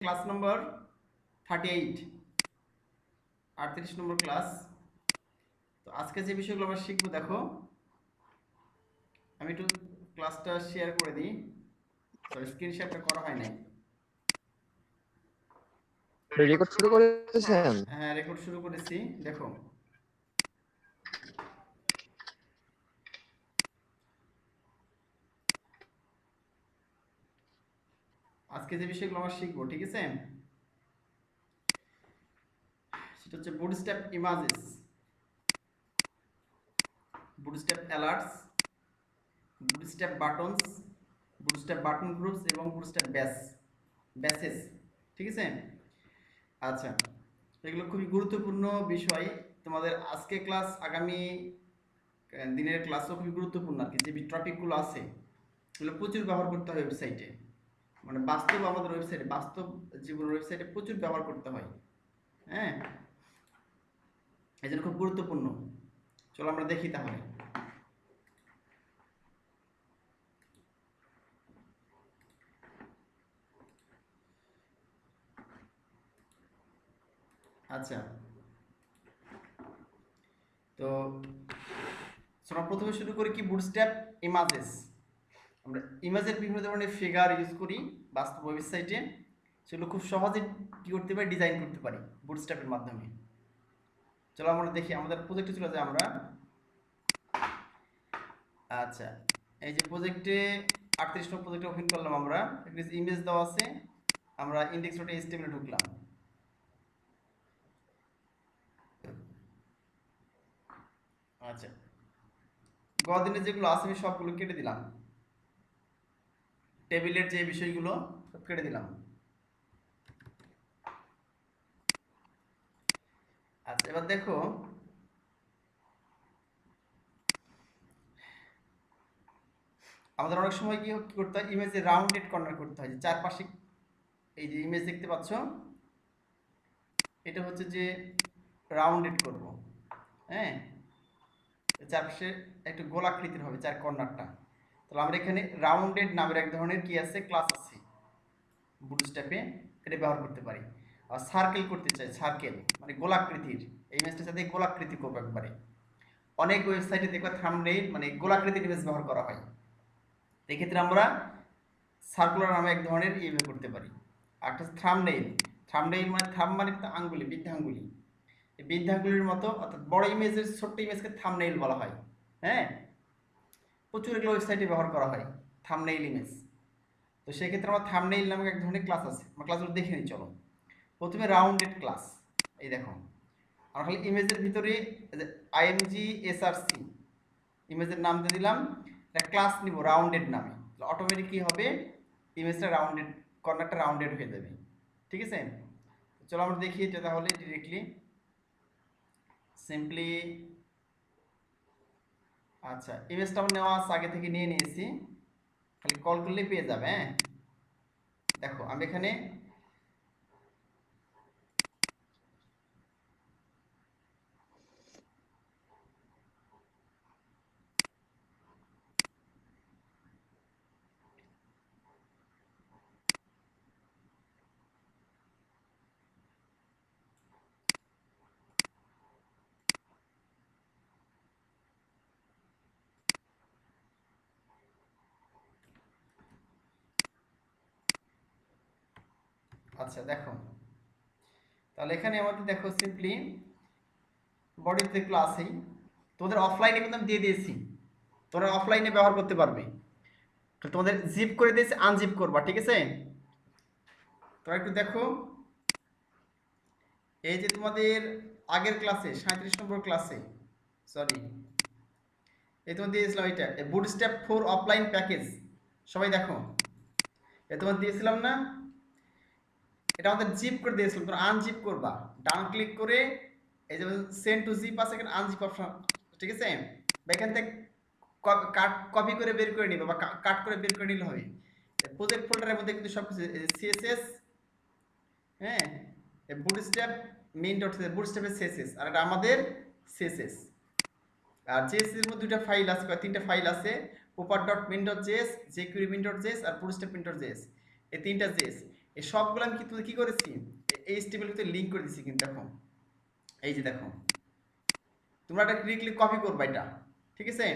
Class নম্বর 38 38 নম্বর class. তো আজকে যে বিষয়গুলো আমরা শিখবো দেখো, আমি একটু ক্লাসটা শেয়ার করে দিই। সরি, স্ক্রিন শেয়ারটা করা হয় নাই। রেকর্ড শুরু করেছেন? হ্যাঁ, রেকর্ড শুরু করেছি। দেখো, আজকে যে বিষয়গুলো আমরা শিখবো, ঠিক আছে, সেটা হচ্ছে bootstrap images, bootstrap alerts, bootstrap buttons, bootstrap button groups এবং বুটস্ট্র্যাপ ব্যাসেস, ঠিক আছে। আচ্ছা, এগুলো খুবই গুরুত্বপূর্ণ বিষয়। তোমাদের আজকে ক্লাস, আগামী দিনের ক্লাসও খুবই গুরুত্বপূর্ণ আর কি। যে টপিকগুলো আছে এগুলো প্রচুর ব্যবহার করতে হয় ওয়েবসাইটে, মানে বাস্তব আমাদের ওয়েবসাইটে, বাস্তব জীবনের ওয়েবসাইটে প্রচুর ব্যবহার করতে হয়। হ্যাঁ, এই জন্য খুব গুরুত্বপূর্ণ। চলো আমরা দেখি তাহলে। আচ্ছা, তো আমরা প্রথমে শুরু করি কি, বুটস্ট্র্যাপ ইমেজেস। আমরা ইমেজের বিভিন্ন ধরনের ফিগার ইউজ করি বাস্তব ওয়েবসাইটে, সেগুলো খুব সহজে কি করতে পারি, ডিজাইন করতে পারি বুটস্ট্র্যাপের মাধ্যমে। চলো আমরা দেখি, আমাদের প্রজেক্টে চলে যাই আমরা। আচ্ছা, এই যে প্রজেক্টে 38 নম্বর প্রজেক্টে ওপেন করলাম আমরা। একটা ইমেজ দেওয়া আছে, আমরা index.html এ ঢুকলাম। আচ্ছা, গদিনে যেগুলো আছে আমি সবগুলো কেটে দিলাম, টেবিলের যে বিষয়গুলো সব কেটে দিলাম। আচ্ছা, এবার দেখো, আমাদের অনেক সময় কি করতে হয়, ইমেজে রাউন্ডেড কর্নার করতে হয়, যে চারপাশে এই যে ইমেজ দেখতে পাচ্ছ, এটা হচ্ছে যে রাউন্ডেড করব। হ্যাঁ, চারপাশে একটা গোলাকৃতির হবে চার কর্নারটা। তাহলে আমরা এখানে রাউন্ডেড নামের এক ধরনের কি আছে, ক্লাস আছে বুটস্ট্র্যাপে, এটা ব্যবহার করতে পারি। আর সার্কেল করতে চাই, সার্কেল মানে গোলাকৃতির, এই ইমেজটার সাথে গোলাকৃতি করবো একবারে। অনেক ওয়েবসাইটে দেখবে থাম্বনেইল মানে গোলাকৃতির ইমেজ ব্যবহার করা হয়, এক্ষেত্রে আমরা সার্কুলার নামে এক ধরনের ইমেজ করতে পারি। আর একটা থাম্বনেইল, থাম্বনেইল মানে থাম্ব মানে আঙ্গুলি, বৃদ্ধাঙ্গুলি, এই বৃদ্ধাঙ্গুলির মতো, অর্থাৎ বড় ইমেজের ছোট্ট ইমেজকে থাম্বনেইল বলা হয়। হ্যাঁ, প্রচুর এগুলো ওয়েবসাইটে ব্যবহার করা হয় থাম্বনেইল ইমেজ। তো সেক্ষেত্রে আমার থাম্বনেইল নামক এক ধরনের ক্লাস আছে, আমরা ক্লাসগুলো দেখে নিই চলো। প্রথমে রাউন্ডেড ক্লাস, এই দেখো, আমরা খালি ইমেজের ভিতরে imgsrc ইমেজের নাম দিয়ে দিলাম, একটা ক্লাস নিব রাউন্ডেড নামে, অটোমেটিক কি হবে, ইমেজটা রাউন্ডেড, কর্নারটা রাউন্ডেড হয়ে যাবে, ঠিক আছে। চলো আমরা দেখি এটা তাহলে ডিরেক্টলি, সিম্পলি। আচ্ছা, ইমেজটা আমার নেওয়া আছে, আগে থেকে নিয়ে নিয়েছি, খালি কল করলেই পেয়ে যাবে। হ্যাঁ, দেখো আমি এখানে আচ্ছা দেখো, তাহলে এখানে আমাদের দেখো সিম্পলি বডিতে ক্লাসেই, তোমাদের অফলাইনে কিন্তু আমি দিয়ে দিয়েছি, তোমরা অফলাইনে ব্যবহার করতে পারবে। তো তোমাদের জিপ করে দিয়েছে, আনজিপ করবা, ঠিক আছে। তোমরা একটু দেখো, এই যে তোমাদের আগের ক্লাসে 37 নম্বর ক্লাসে, সরি, এই তোমার দিয়েছিলাম এটা বুটস্ট্র্যাপ 4 অফলাইন প্যাকেজ, সবাই দেখো, এ তোমার দিয়েছিলাম না, এটা আমাদের জিপ করে দিয়েছিলাম, তোমরা আনজিপ করবা, ডান ক্লিক করে এই যে সেন্ড টু জিপ আছে, এখানে আনজিপ অপশন, ঠিক আছে। বা এখান থেকে কপি করে বের করে নিবে বা কাট করে বের করে নিলে হবে। প্রজেক্ট ফোল্ডারের মধ্যে কিন্তু সব কিছু সিএসএস, হ্যাঁ, বুটস্ট্র্যাপ মেইন ডট বুটস্ট্র্যাপের সিএসএস, আর এটা আমাদের সিএসএস। আর জেএস এর মধ্যে দুইটা ফাইল আছে, তিনটা ফাইল আছে, popper dot main dot JS, jQuery main dot JS আর বুটস্ট্র্যাপ মেইন ডট জেএস, এই তিনটা জেএস। এই সবগুলো আমি কিন্তু কি করেছি, এইচটিএমএল ভিতরে লিংক করে দিচ্ছি কিন্তু। দেখো এই যে দেখো, তোমরা এটা ক্লিকলি কপি করবা এটা, ঠিক আছে?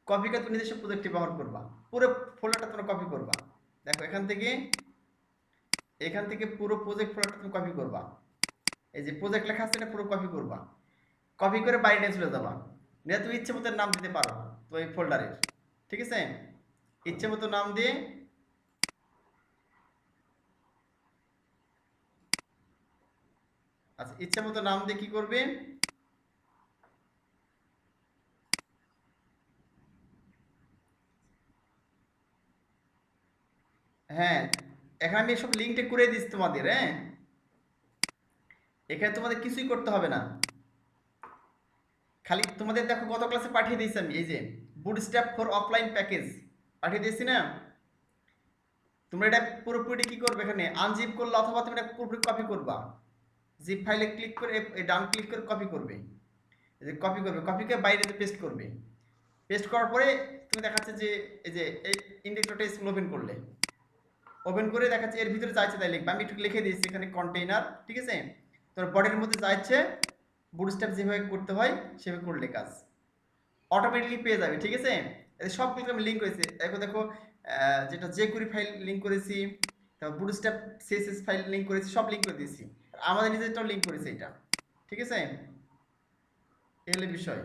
কপি করে তুমি নিজস্ব প্রজেক্টে ব্যবহার করবা, পুরো ফোল্ডারটা তোমরা কপি করবা। দেখো এখান থেকে পুরো প্রজেক্ট ফোল্ডারটা তুমি কপি করবা। এই যে প্রজেক্ট লেখা আছে এটা পুরো কপি করবা, কপি করে বাইরে নিয়ে চলে যাবা। নিয়ে তুমি ইচ্ছে মতো নাম দিতে পারো তো এই ফোল্ডারের, ঠিক আছে? ইচ্ছে মতো নাম দিয়ে, আচ্ছা ইচ্ছে মতো নাম দিয়ে কি করবে, হ্যাঁ এখানে আমি সব লিঙ্কটা করে দিচ্ছি তোমাদের। হ্যাঁ এখানে তোমাদের কিছুই করতে হবে না, খালি তোমাদের দেখো গত ক্লাসে পাঠিয়ে দিয়েছি আমি, এই যে বুটস্ট্র্যাপ ফর অফলাইন প্যাকেজ পাঠিয়ে দিয়েছি না? তোমরা এটা পুরোপুরি কি করবে, এখানে আনজিপ করলে অথবা তুমি এটা পুরোপুরি কপি করবা। জিপ ফাইলে ক্লিক করে ডান ক্লিক করে কপি করবে, এই যে কপি করবে, কপি করে বাইরে পেস্ট করবে। পেস্ট করার পরে তুমি দেখাচ্ছে যে এই যে এই ইন্ডেক্স.html ওপেন করলে, ওপেন করে দেখাচ্ছে এর ভিতরে চাইছে তাই লিখবে। আমি একটু লিখে দিয়েছি এখানে কন্টেইনার, ঠিক আছে? তোর বডির মধ্যে চাইছে বুটস্ট্র্যাপ যেভাবে করতে হয় সেভাবে করলে কাজ অটোমেটিকলি পেয়ে যাবে, ঠিক আছে? এই সবগুলো আমি লিঙ্ক করেছি। দেখো দেখো যেটা jQuery ফাইল লিঙ্ক করেছি, তারপর বুটস্ট্র্যাপ সিএসএস ফাইল লিঙ্ক করেছি, সব লিঙ্ক করে দিয়েছি। আমাদের নিজেরটাও লিঙ্ক করেছি এটা, ঠিক আছে? এই হলো বিষয়।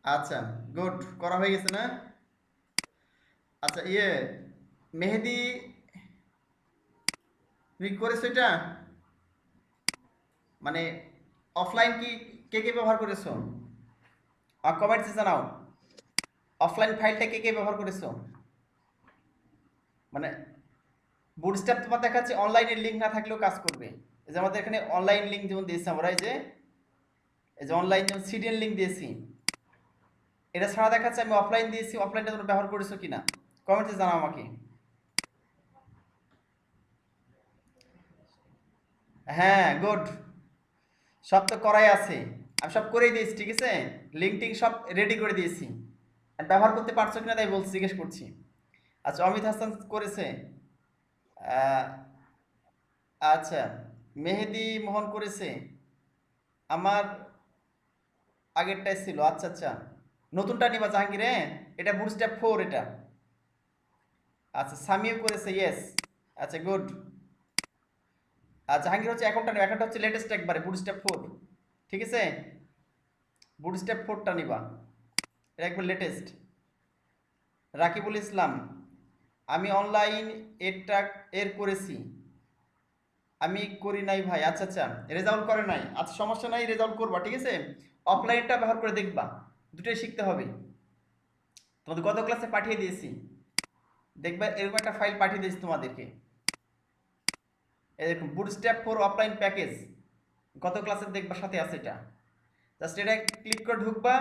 আচ্ছা গুড, করা হয়ে গেছে না? আচ্ছা মেহেদি, তুমি কি করেছো এটা? মানে অফলাইন কি কে কে ব্যবহার করেছো? আর কমেন্টসে জানাও অফলাইন ফাইলটা কে কে ব্যবহার করেছো। মানে বুটস্ট্র্যাপ তোমার দেখাচ্ছে অনলাইনের লিঙ্ক না থাকলেও কাজ করবে। এই যে আমাদের এখানে অনলাইন লিঙ্ক যেমন দিয়েছি আমরা, এই যে অনলাইন যেমন সিডিএন লিঙ্ক দিয়েছি, এটা ছাড়া দেখাচ্ছে আমি অফলাইন দিয়েছি। অফলাইনটা তোমরা ব্যবহার করেছো কিনা কমেন্টসে জানাও আমাকে। হ্যাঁ গুড, সব তো করাই আছে, আমি সব করেই দিয়েছি, ঠিক আছে? লিঙ্ক টিঙ্ক সব রেডি করে দিয়েছি, আর ব্যবহার করতে পারছো কিনা তাই বলছি, জিজ্ঞেস করছি। আচ্ছা অমিত হাসান করেছে, আহ, আচ্ছা মেহেদি মোহন করেছে, আমার আগেরটাই ছিল। আচ্ছা আচ্ছা, নতুনটা নিবা জাহাঙ্গীর? হ্যাঁ এটা বুটস্ট্র্যাপ 4 এটা। আচ্ছা সামিও করেছে, ইয়েস। আচ্ছা গুড। আর জাহাঙ্গীর হচ্ছে এখনটা নেবা, এখনটা হচ্ছে লেটেস্ট একবারে বুটস্ট্র্যাপ 4, ঠিক আছে? বুটস্ট্র্যাপ 4টা নিবা, এটা একবার লেটেস্ট। রাকিবুল ইসলাম, আমি অনলাইন এরটা এর করেছি, আমি করি নাই ভাই। আচ্ছা আচ্ছা, রেজাল্ট করে নাই, আচ্ছা সমস্যা নাই, রেজাল্ট করবা, ঠিক আছে? অফলাইনটা ব্যবহার করে দেখবা, দুটোই শিখতে হবে। তোমাদের গত ক্লাসে পাঠিয়ে দিয়েছি, দেখবা এরকম একটা ফাইল পাঠিয়ে দিয়েছি তোমাদেরকে, এরকম বুটস্ট্র্যাপ 4 অফলাইন প্যাকেজ, গত ক্লাসের দেখবা সাথে আছে এটা। জাস্ট এটা ক্লিক করে ঢুকবা,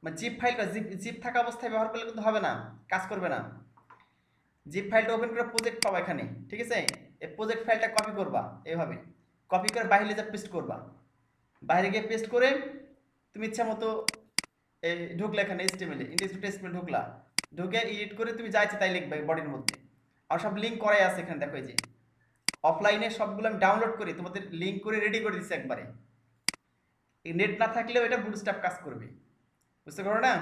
মানে জিপ ফাইলটা জিপ থাকা অবস্থায় ব্যবহার করলে কিন্তু হবে না, কাজ করবে না। জিপ ফাইলটা ওপেন করে প্রজেক্ট পাবা এখানে, ঠিক আছে? এই প্রজেক্ট ফাইলটা কপি করবা, এইভাবে কপি করে বাইরে যা পেস্ট করবা, বাইরে গিয়ে পেস্ট করে তুমি ইচ্ছা মতো এই ঢুকলে এখানে এইচটিএমএল ইন্ডেক্স.html ঢুকলা, ঢুকে এডিট করে তুমি যা ইচ্ছে তাই লিখবে বডির মধ্যে। আর সব লিঙ্ক করাই আছে এখানে, দেখো এই যে অফলাইনে সবগুলো আমি ডাউনলোড করে তোমাদের লিঙ্ক করে রেডি করে দিচ্ছি একবারে। এই নেট না থাকলেও এটা বুটস্ট্র্যাপ কাজ করবে, বুঝতে পারো না?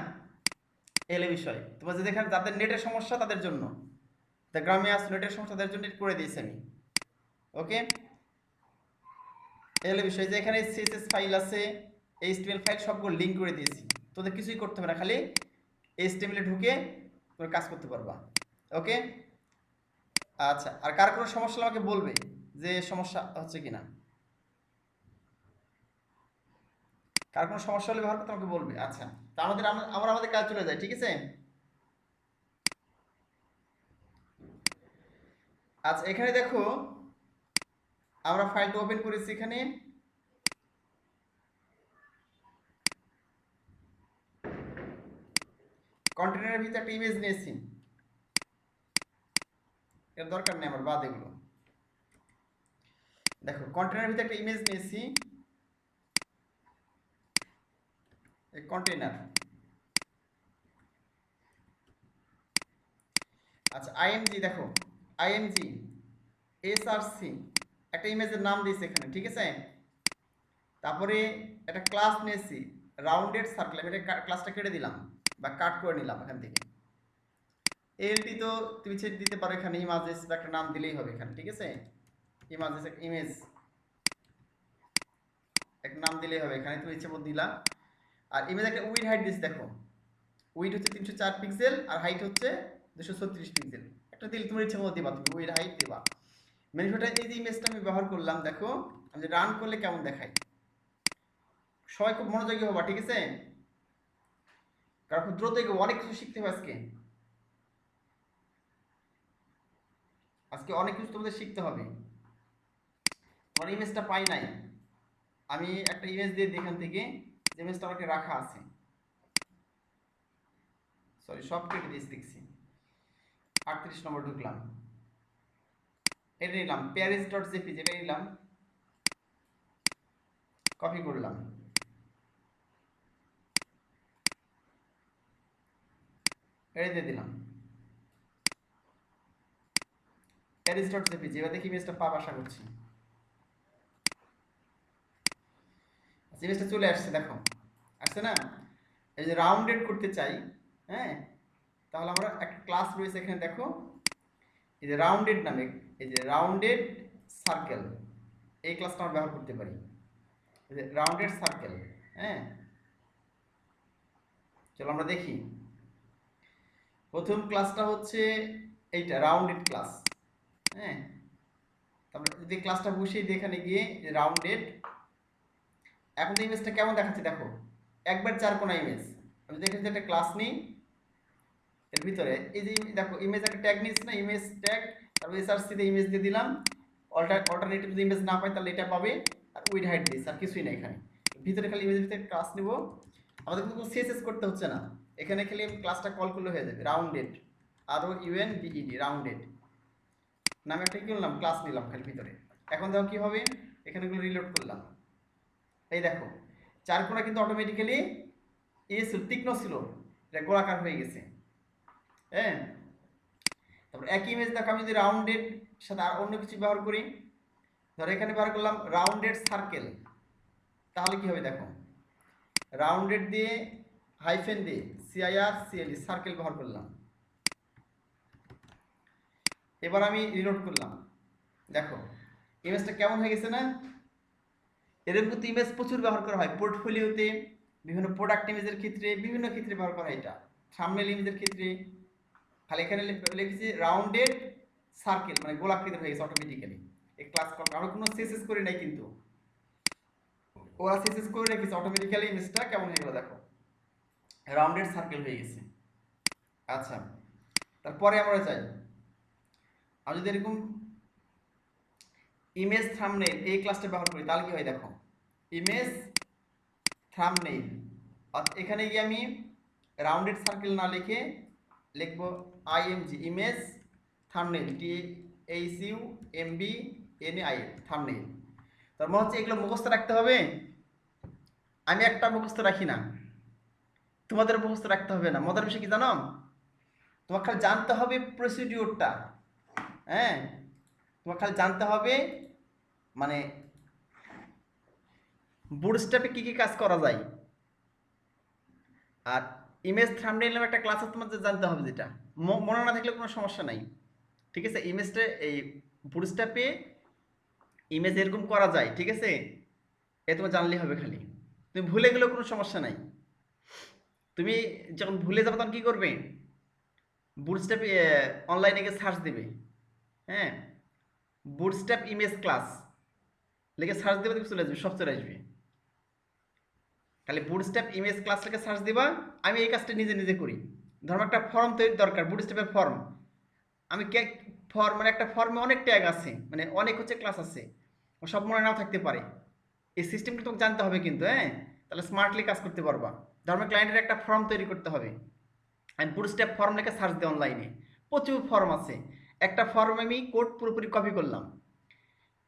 এলে বিষয় তোমার যদি এখানে যাদের নেটের সমস্যা তাদের জন্য, গ্রামে আস নেটের সমস্যা তাদের জন্য করে দিয়েছি আমি। ওকে এলে বিষয় যে এখানে সিএসএস ফাইল আছে, এইচটিএমএল ফাইল সবগুলো লিঙ্ক করে দিয়েছি, তোদের কিছুই করতে হবে না, খালি এইচটিএমএল এ ঢুকে তুমি কাজ করতে পারবা। ওকে আচ্ছা, আর কার কোনো সমস্যা হলে আমাকে বলবে যে সমস্যা হচ্ছে কিনা, কার কোনো সমস্যা হলে ব্যবহার করতে আমাকে বলবে। আচ্ছা তা আমরা আমাদের কাজ চলে যাই, ঠিক আছে? আচ্ছা এখানে দেখো আমরা ফাইলটা ওপেন করেছি, এখানে কন্টেনারের ভিতরে একটা ইমেজ নিয়েছি, এর দরকার নেই আমার, বাদ এগুলো। দেখো কন্টেনারের ভিতরে একটা ইমেজ নিয়েছি, এই কন্টেইনার। আচ্ছা আইএমজি দেখো, আইএমজি এসআরসি একটা ইমেজের নাম দিয়েছে এখানে, ঠিক আছে। তারপরে একটা ক্লাস নিয়েছি রাউন্ডেড সার্কেল, আমি এটা ক্লাসটা কেটে দিলাম বা কাট করে নিলাম এখান থেকে। এলটি তো তুমি ছেড়ে দিতে পারো, এখানে ইমেজেস বা একটা নাম দিলেই হবে এখানে, ঠিক আছে। ইমেজেস ইমেজ একটা নাম দিলেই হবে এখানে, তুমি ইচ্ছে মতো দিলা। আর ইমেজ একটা উইড হাইট দিস দেখো, উইড হচ্ছে 304 পিক্সেল আর হাইট হচ্ছে 236 পিক্সেল। একটা দিলে তোমার ইচ্ছে মতো দিবা, তুমি উইড হাইট দিবা। ম্যানিফেস্টোটা এই যে ইমেজটা আমি ব্যবহার করলাম, দেখো আমি রান করলে কেমন দেখায়। সবাই খুব মনোযোগী হবা, ঠিক আছে, কারণ খুব দ্রুত অনেক কিছু শিখতে হবে আজকে। আজকে অনেক কিছু তোমাদের শিখতে হবে। তোমার ইমেজটা পাই নাই, আমি একটা ইমেজ দিয়ে এখান থেকে, যে ইমেজটা আমাকে রাখা আছে, সরি সব কেটে দিয়েছি দেখছি। 38 নম্বর ঢুকলাম, এটা নিলাম প্যারিস ডট জেপি, যেটা নিলাম কপি করলাম, এটা দিয়ে দিলাম প্যারিস ডট জেপি, যেটা দেখি ইমেজটা পাব আশা করছি। ইমেজটা চলে আসছে, দেখো আসছে না। এই যে রাউন্ডেড করতে চাই, হ্যাঁ, তাহলে আমরা একটা ক্লাস রয়েছে এখানে, দেখো এই যে রাউন্ডেড নামে, এই যে রাউন্ডেড সার্কেল, এই ক্লাসটা আমরা ব্যবহার করতে পারি। এই যে রাউন্ডেড সার্কেল, হ্যাঁ, চলো আমরা দেখি। প্রথম ক্লাসটা হচ্ছে এইটা রাউন্ডেড ক্লাস, হ্যাঁ। তারপরে যদি ক্লাসটা বসিয়ে দিই এখানে গিয়ে রাউন্ডেড, এখন তো ইমেজটা কেমন দেখাচ্ছে দেখো, একবার 4 কোণা ইমেজ। আমি যদি এখানে একটা ক্লাস নিই, এর ভিতরে এই যে দেখো ইমেজ একটা ট্যাগ নিয়েছি না, ইমেজ ট্যাগ, তারপর এসআরসি তে ইমেজ দিয়ে দিলাম। অল্টারনেটিভ যদি ইমেজ না পাই তাহলে এটা পাবে, আর উইড হাইট দিস, আর কিছুই না এখানে। ভিতরে খালি ইমেজের ভিতরে ক্লাস নিব, আমাদের কিন্তু সিএসএস করতে হচ্ছে না, এখানে খালি ক্লাসটা কল করলে হয়ে যাবে। রাউন্ডেড, আর ও ইউএন বিইডি, রাউন্ডেড নামে একটা কি করলাম, ক্লাস নিলাম খালি ভিতরে। এখন দেখো কি হবে, এখানে গুলো রিলোড করলাম, এই দেখো 4 কোণা কিন্তু অটোমেটিক্যালি তীক্ষ্ণ ছিল, এটা গোলাকার হয়ে গেছে, হ্যাঁ। তারপর একই ইমেজ দেখো, আমি যদি রাউন্ডেড সাথে আর অন্য কিছু ব্যবহার করি, ধরো এখানে ব্যবহার করলাম রাউন্ডেড সার্কেল, তাহলে কি হবে দেখো, রাউন্ডেড দিয়ে হাইফেন দিয়ে CIRCLE সার্কেল ব্যবহার করলাম। এবার আমি রিলোড করলাম, দেখো ইমেজটা কেমন হয়ে গেছে না। এরকম কিন্তু ইমেজ প্রচুর ব্যবহার করা হয় পোর্টফোলিওতে, বিভিন্ন প্রোডাক্ট ইমেজের ক্ষেত্রে, বিভিন্ন ক্ষেত্রে ব্যবহার করা হয় এটা, থাম্বনেল ইমেজের ক্ষেত্রে। খালি এখানে লিখেছি রাউন্ডেড সার্কেল, মানে গোলাকৃতি হয়ে গেছে অটোমেটিক্যালি। এই ক্লাস আমরা কোনো সিএসএস করি নাই, কিন্তু ওরা সিএসএস করে রেখেছে অটোমেটিক্যালি। ইমেজটা কেমন হয়ে গেল দেখো, রাউন্ডেড সার্কেল হয়ে গেছে। আচ্ছা, তারপরে আমরা যাই, আমি যদি এরকম ইমেজ থাম্বনেল এই ক্লাসটা ব্যবহার করি, তাহলে কি হয় দেখো, ইমেজ থাম্বনেল, এখানে গিয়ে আমি রাউন্ডেড সার্কেল না লিখে লিখবো IMG, image thumbnail, THUMBNAIL, thumbnail. তার মনে হচ্ছে এগুলো মুখস্থ রাখতে হবে, আমি একটা মুখস্থ রাখি না, তোমাদের মুখস্থ রাখতে হবে না। মজার বিষয় কি জানো, তোমার খালি জানতে হবে প্রসিডিওরটা, হ্যাঁ, তোমার খালি জানতে হবে মানে বুটস্ট্র্যাপে কি কি কাজ করা যায়। আর ইমেজ থাম্বনেল নামে একটা ক্লাস আছে, তোমাদের জানতে হবে, যেটা মনে না থাকলে কোনো সমস্যা নাই, ঠিক আছে। ইমেজটা এই বুটস্ট্র্যাপে ইমেজ এরকম করা যায়, ঠিক আছে, এ তোমার জানলেই হবে। খালি তুমি ভুলে গেলেও কোনো সমস্যা নাই, তুমি যখন ভুলে যাবে তখন কি করবে, বুটস্ট্র্যাপ অনলাইনে গিয়ে সার্চ দেবে, হ্যাঁ, বুটস্ট্র্যাপ ইমেজ ক্লাস লিখে সার্চ দেবে, তুমি চলে আসবে, সব চলে আসবে। খালি বুটস্ট্র্যাপ ইমেজ ক্লাসটাকে সার্চ দিবা। আমি এই কাজটা নিজে নিজে করি। ধরো একটা ফর্ম তৈরি দরকার, বুটস্ট্র্যাপের ফর্ম, আমি ফর্ম মানে একটা ফর্মে অনেক ট্যাগ আছে, মানে অনেক হচ্ছে ক্লাস আছে, সব মনে নাও থাকতে পারে। এই সিস্টেমটা তোমাকে জানতে হবে কিন্তু, হ্যাঁ, তাহলে স্মার্টলি কাজ করতে পারবা। ধরো ক্লায়েন্টের একটা ফর্ম তৈরি করতে হবে, আমি বুটস্ট্র্যাপ ফর্ম লিখে সার্চ দিই অনলাইনে, প্রচুর ফর্ম আছে। একটা ফর্ম আমি কোড পুরোপুরি কপি করলাম,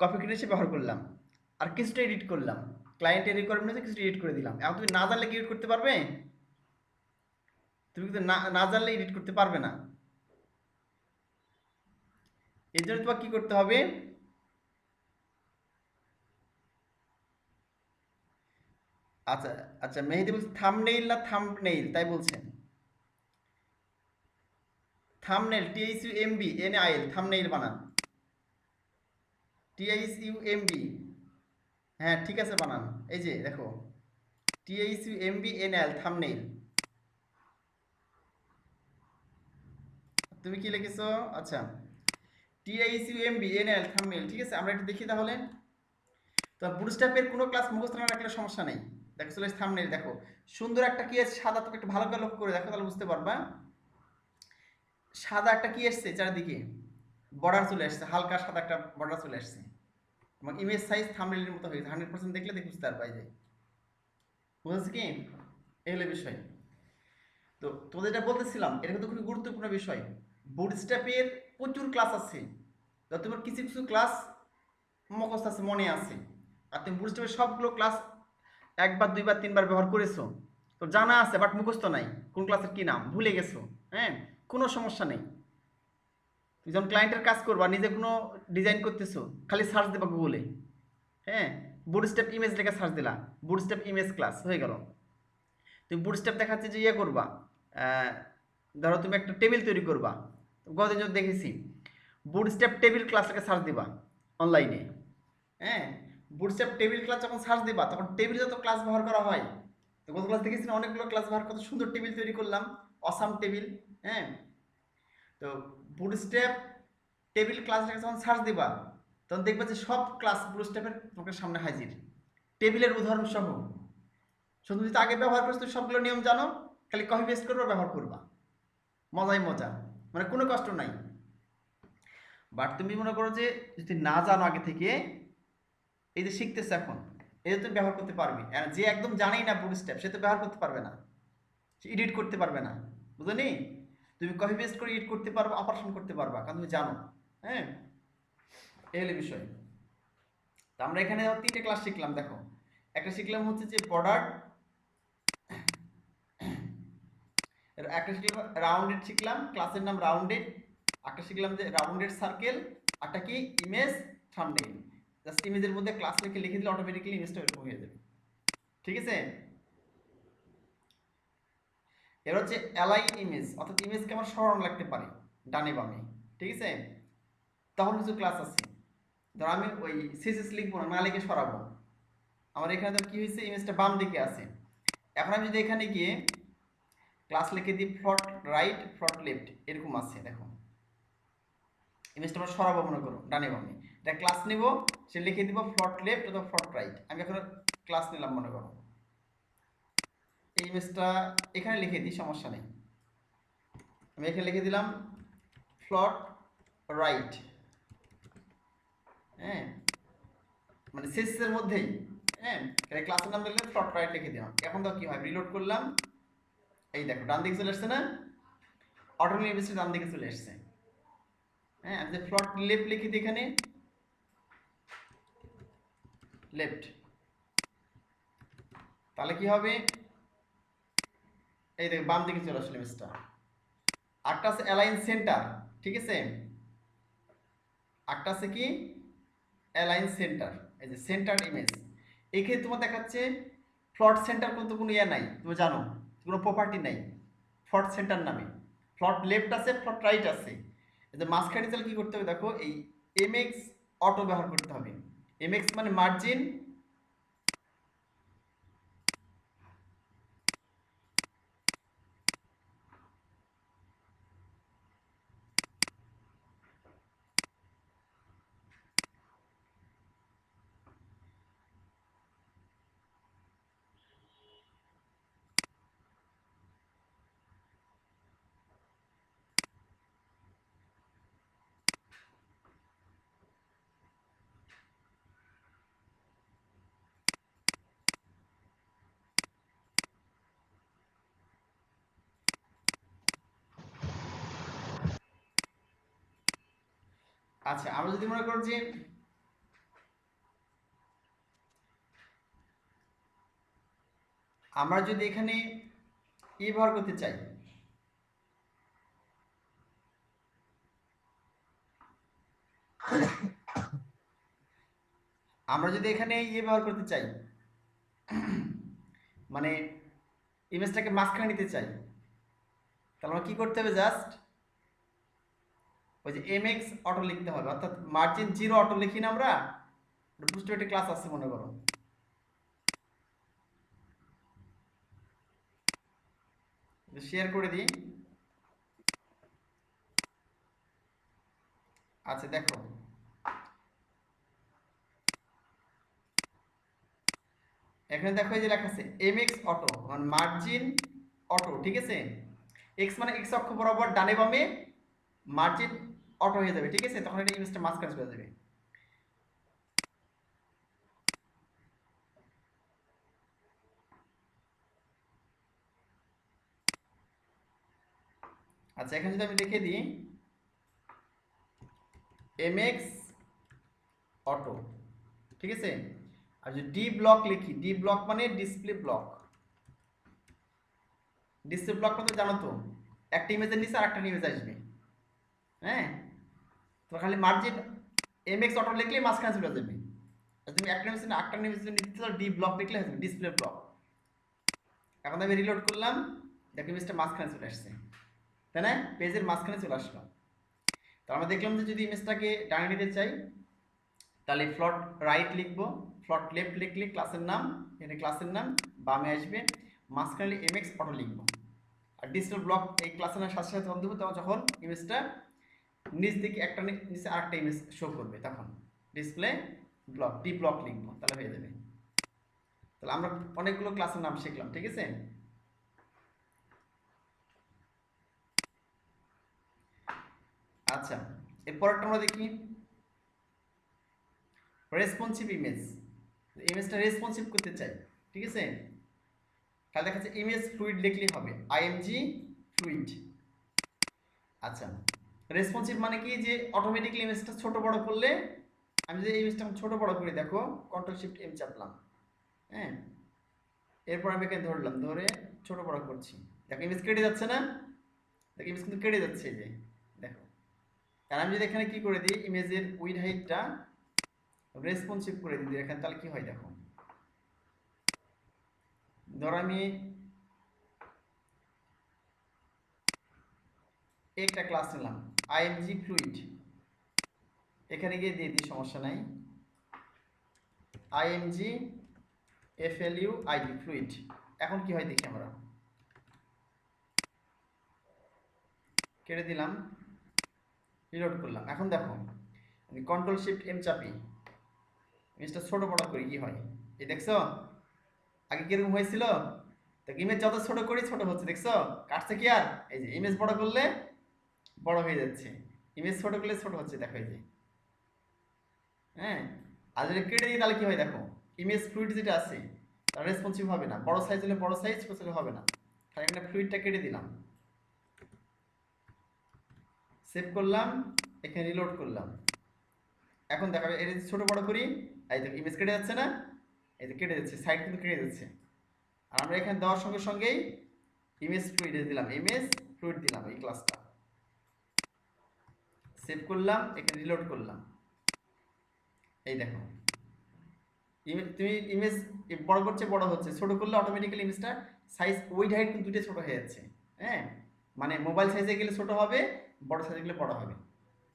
কপি করে এসে ব্যবহার করলাম, আর কিছুটা এডিট করলাম, ক্লায়েন্টের রিকোয়ারমেন্ট কিছু এডিট করে দিলাম। এখন তুমি না জানলে কি এডিট করতে পারবে? তুমি কিন্তু না জানলে এডিট করতে পারবে না। এর জন্য তোমাকে কি করতে হবে? আচ্ছা আচ্ছা, মেহেদি বলছে থাম্বনেইল না থাম্বনেইল, তাই বলছেন। থাম্বনেইল, THUMBNAIL, থাম্বনেইল বানান। THUMB, হ্যাঁ ঠিক আছে বানান। এই যে দেখো, THUMBNAIL, থাম্বনেইল। তুমি কি লিখেছো? আচ্ছা, THUMBNAIL, থাম্বনেইল, ঠিক আছে। আমরা একটু দেখি তাহলে। তো বুটস্ট্র্যাপের কোনো ক্লাস মুখস্থ না রাখলে সমস্যা নেই। দেখো চলে থাম্বনেইল, দেখো সুন্দর একটা কি আছে সাদা, তুমি একটু ভালো করে লক্ষ্য করে দেখো, তাহলে বুঝতে পারবা। সাদা একটা কি এসছে চারিদিকে, বর্ডার চলে আসছে, হালকা সাদা একটা বর্ডার চলে আসছে, এবং ইমেজ সাইজ থাম্বনেইলের মতো হয়েছে। 100% দেখলে বুঝতে পারবা। এই যে বুঝেছি কি, এই হলো বিষয়। তো তোমাদের যেটা বলতেছিলাম, এটা কিন্তু খুবই গুরুত্বপূর্ণ বিষয়। বুটস্ট্র্যাপের প্রচুর ক্লাস আছে, তো তোমার কিছু কিছু ক্লাস মুখস্থ আছে, মনে আছে, আর তুমি বুটস্ট্র্যাপের সবগুলো ক্লাস একবার দুইবার তিনবার ব্যবহার করেছো, তো জানা আছে, বাট মুখস্থ নাই কোন ক্লাসের কি নাম ভুলে গেছো। হ্যাঁ, কোনো সমস্যা নেই। তুমি যখন ক্লায়েন্টের কাজ করবা, নিজে কোনো ডিজাইন করতেছো, খালি সার্চ দেবা গুগলে। হ্যাঁ, বুটস্ট্র্যাপ ইমেজ লেখা সার্চ দিলা, বুটস্ট্র্যাপ ইমেজ ক্লাস হয়ে গেল। তুমি বুটস্ট্র্যাপ দেখাচ্ছে যে ইয়ে করবা, ধরো তুমি একটা টেবিল তৈরি করবা, গতদিন যদি দেখেছি, বুটস্ট্র্যাপ টেবিল ক্লাসটাকে সার্চ দিবা অনলাইনে। হ্যাঁ, বুটস্ট্র্যাপ টেবিল ক্লাস যখন সার্চ দিবা, তখন টেবিল যত ক্লাস ব্যবহার করা হয়, তো গত ক্লাস দেখেছি না, অনেকগুলো ক্লাস ব্যবহার, কত সুন্দর টেবিল তৈরি করলাম, অসাম টেবিল। হ্যাঁ, তো বুটস্ট্র্যাপ টেবিল ক্লাসটাকে যখন সার্চ দিবা, তখন দেখবা যে সব ক্লাস বুটস্ট্র্যাপের তোমাকে সামনে হাজির, টেবিলের উদাহরণ সহ। শুধু যদি আগে ব্যবহার করছো, তুমি সবগুলো নিয়ম জানো, খালি কপি পেস্ট করবা, ব্যবহার করবা, মজাই মজা, মানে কোনো কষ্ট নাই। বাট তুমি মনে করো যে যদি না জানো আগে থেকে, এই যে শিখতেছে এখন, এই যে তুমি ব্যবহার করতে পারবি, আর যে একদম জানেই না বুটস্ট্র্যাপ, সে তো ব্যবহার করতে পারবে না, সে এডিট করতে পারবে না, বুঝলি? তুমি কপি পেস্ট করে এডিট করতে পারবো, অপারেশন করতে পারবা, কারণ তুমি জানো। হ্যাঁ, এই হলো বিষয়। তো আমরা এখানে তিনটে ক্লাস শিখলাম, দেখো। একটা শিখলাম হচ্ছে যে বর্ডার, একটা শিখলাম রাউন্ডেড, শিখলাম ক্লাসের নাম রাউন্ডেড। একটা শিখলাম যে রাউন্ডেড সার্কেল, একটা কি ইমেজ থাম্বনেইল। জাস্ট ইমেজের মধ্যে ক্লাস লিখে দিলে অটোমেটিক্যালি ইমেজটা এরকম হয়ে যাবে, ঠিক আছে। এর হচ্ছে অ্যালাইন ইমেজ, অর্থাৎ ইমেজকে আমার সরানো লাগতে পারে ডানে বামে, ঠিক আছে। তখন কিছু ক্লাস আছে, ধর আমি ওই সিএসএস লিখবো না, না লিখে সরাবো। আমার এখানে তো কি হয়েছে, ইমেজটা বাম দিকে আছে। এখন আমি যদি এখানে গিয়ে ক্লাস লিখে দিই ফ্রন্ট রাইট, ফ্রন্ট লেফট, এরকম আছে, দেখো ইমেজটা আমরা সরাবো মনে করো ডানে বামে, এটা ক্লাস নিব, সে লিখে দিব ফ্রন্ট লেফট অথবা ফ্রন্ট রাইট। আমি এখন ক্লাস নিলাম মনে করো, এই ইমেজটা এখানে লিখে দিই, সমস্যা নেই। আমি এখানে লিখে দিলাম ফ্রন্ট রাইট। হ্যাঁ, মানে সিএসএস এর মধ্যেই। হ্যাঁ, ক্লাসের নাম লিখলে ফ্রন্ট রাইট লিখে দিলাম। এখন তো কি হয়, রিলোড করলাম, এই দেখো ডান দিকে চলে আসছে না, অটোমেটিক ইমেজটা ডান দিকে চলে আসছে। হ্যাঁ, আমি যে ফ্রন্ট লেফট লিখে দিই এখানে, লেফট, তাহলে কি হবে, এই দেখো বাম দিকে চলে আসলো ইমেজটা। আরেকটা আছে অ্যালাইন সেন্টার, ঠিক আছে। আরেকটা আছে কি অ্যালাইন সেন্টার, এই যে সেন্টার ইমেজ। এখানে তোমার দেখাচ্ছে ফ্লট সেন্টার, কিন্তু কোনো ইয়ে নাই, তুমি জানো কোনো প্রপার্টি নাই ফ্লট সেন্টার নামে। ফ্লট লেফট আছে, ফ্লট রাইট আছে, এই যে মাঝখানে তাহলে কি করতে হবে, দেখো এই এমএক্স অটো ব্যবহার করতে হবে। এমএক্স মানে মার্জিন, আচ্ছা আমরা যদি মনে করো যে আমরা যদি এখানে ই ব্যবহার করতে চাই, আমরা যদি এখানে ইয়ে ব্যবহার করতে চাই, মানে ইমেজটাকে মাঝখানে নিতে চাই, তাহলে আমরা কি করতে হবে? জাস্ট ওই যে mx অটো লিখতে হবে, অর্থাৎ মার্জিন 0 অটো লিখি না আমরা, বুস্টার একটা ক্লাস আছে মনে করো, শেয়ার করে দিই। আচ্ছা দেখো, এখানে দেখো এই যে লেখা আছে mx অটো, মানে মার্জিন অটো, ঠিক আছে? x মানে x অক্ষ বরাবর ডানে বামে মার্জিন অটো হয়ে যাবে, ঠিক আছে? তখন এটা ইমেজটা মাঝখানে চলে যাবে। আচ্ছা এখানে যদি আমি লিখে দিই mx অটো, ঠিক আছে? আর যদি ডি ব্লক লিখি, ডি ব্লক মানে ডিসপ্লে ব্লক। ডিসপ্লে ব্লক মানে জানো তো, একটা ইমেজের নিচে আর একটা ইমেজ আসবে, হ্যাঁ? তো খালি মার্জিন mx অটো লিখলেই মাঝখানে চলে যাবে। আর তুমি একটা ইমেজ না একটা ইমেজ নিতে চাও, ডি ব্লক লিখলে হয়ে যাবে ডিসপ্লে ব্লক। এখন আমি রিলোড করলাম, দেখো ইমেজটা মাঝখানে চলে আসছে, তাই না? পেজের মাঝখানে চলে আসলো। তো আমরা দেখলাম যে যদি ইমেজটাকে ডানে নিতে চাই, তাহলে ফ্লট রাইট লিখবো, ফ্লট লেফট লিখলে ক্লাসের নাম, এটা ক্লাসের নাম, বামে আসবে, মাঝখানে mx অটো লিখবো। আর ডিসপ্লে ব্লক এই ক্লাসের নাম সাথে সাথে দেবো, তখন যখন ইমেজটা নিচ দিকে একটা নিচে আরেকটা ইমেজ শো করবে, তখন ডিসপ্লে ব্লক ডি ব্লক লিখবো, তাহলে হয়ে যাবে। তাহলে আমরা অনেকগুলো ক্লাসের নাম শিখলাম, ঠিক আছে? আচ্ছা এরপরটা আমরা দেখি রেসপন্সিভ ইমেজ। ইমেজটা রেসপন্সিভ করতে চাই, ঠিক আছে? তাহলে দেখা যাচ্ছে ইমেজ ফ্লুইড লিখলেই হবে, আইএমজি ফ্লুইড। আচ্ছা রেসপন্সিভ মানে কি, যে অটোমেটিকলি ইমেজটা ছোট বড় করলে, আমি যদি ইমেজটা ছোট বড় করি, দেখো কন্ট্রোল শিফট এম চাপলাম, হ্যাঁ, এরপর আমি এখানে ধরলাম, ধরে ছোট বড় করছি, দেখো ইমেজ কেটে যাচ্ছে না? দেখো ইমেজ কিন্তু কেটে যাচ্ছে, এই যে দেখো। আর আমি যদি এখানে কি করে দিই, ইমেজের উইড হাইটটা রেসপন্সিভ করে দিই এখানে, তাহলে কি হয় দেখো। ধর আমি একটা ক্লাস নিলাম আইএমজি ফ্লুইড, এখানে গিয়ে দিয়ে দিই, সমস্যা নাই, আইএমজি ফ্লুইড ফ্লুইড। এখন কি হয় দেখি, আমরা কেটে দিলাম, রিলোড করলাম। এখন দেখো আমি কন্ট্রোল শিফট এম চাপি, ইমেজটা ছোট বড় করি, কি হয় এই দেখছো? আগে কিরকম হয়েছিল? তো ইমেজ যত ছোট করি ছোট হচ্ছে, দেখছো? কাটছে কি আর? এই যে ইমেজ বড় করলে বড় হয়ে যাচ্ছে, ইমেজ ছোট করলে ছোট হচ্ছে, দেখো এই যে, হ্যাঁ। আর যদি কেটে দিই তাহলে কি হয় দেখো, ইমেজ ফ্লুইড যেটা আছে তার রেসপন্সিভ হবে না, বড় সাইজ হলে বড় সাইজ, ছোট হলে হবে না। তাহলে এখানে ফ্লুইডটা কেটে দিলাম, সেভ করলাম, এখানে রিলোড করলাম। এখন দেখাবে এটা ছোট বড় করি, এই দেখো ইমেজ কেটে যাচ্ছে না? এই যে কেটে যাচ্ছে, সাইড কিন্তু কেটে যাচ্ছে। আর আমরা এখানে দেওয়ার সঙ্গে সঙ্গেই ইমেজ ফ্লুইড দিলাম, ইমেজ ফ্লুইড দিলাম এই ক্লাসটা, সেভ করলাম, এখানে রিলোড করলাম। এই দেখো তুমি ইমেজ বড় করছে বড় হচ্ছে, ছোট করলে অটোমেটিক্যালি ইমেজটা সাইজ উইড হাইট কিন্তু দুটোই ছোট হয়ে যাচ্ছে, হ্যাঁ। মানে মোবাইল সাইজে গেলে ছোট হবে, বড় সাইজে গেলে বড় হবে।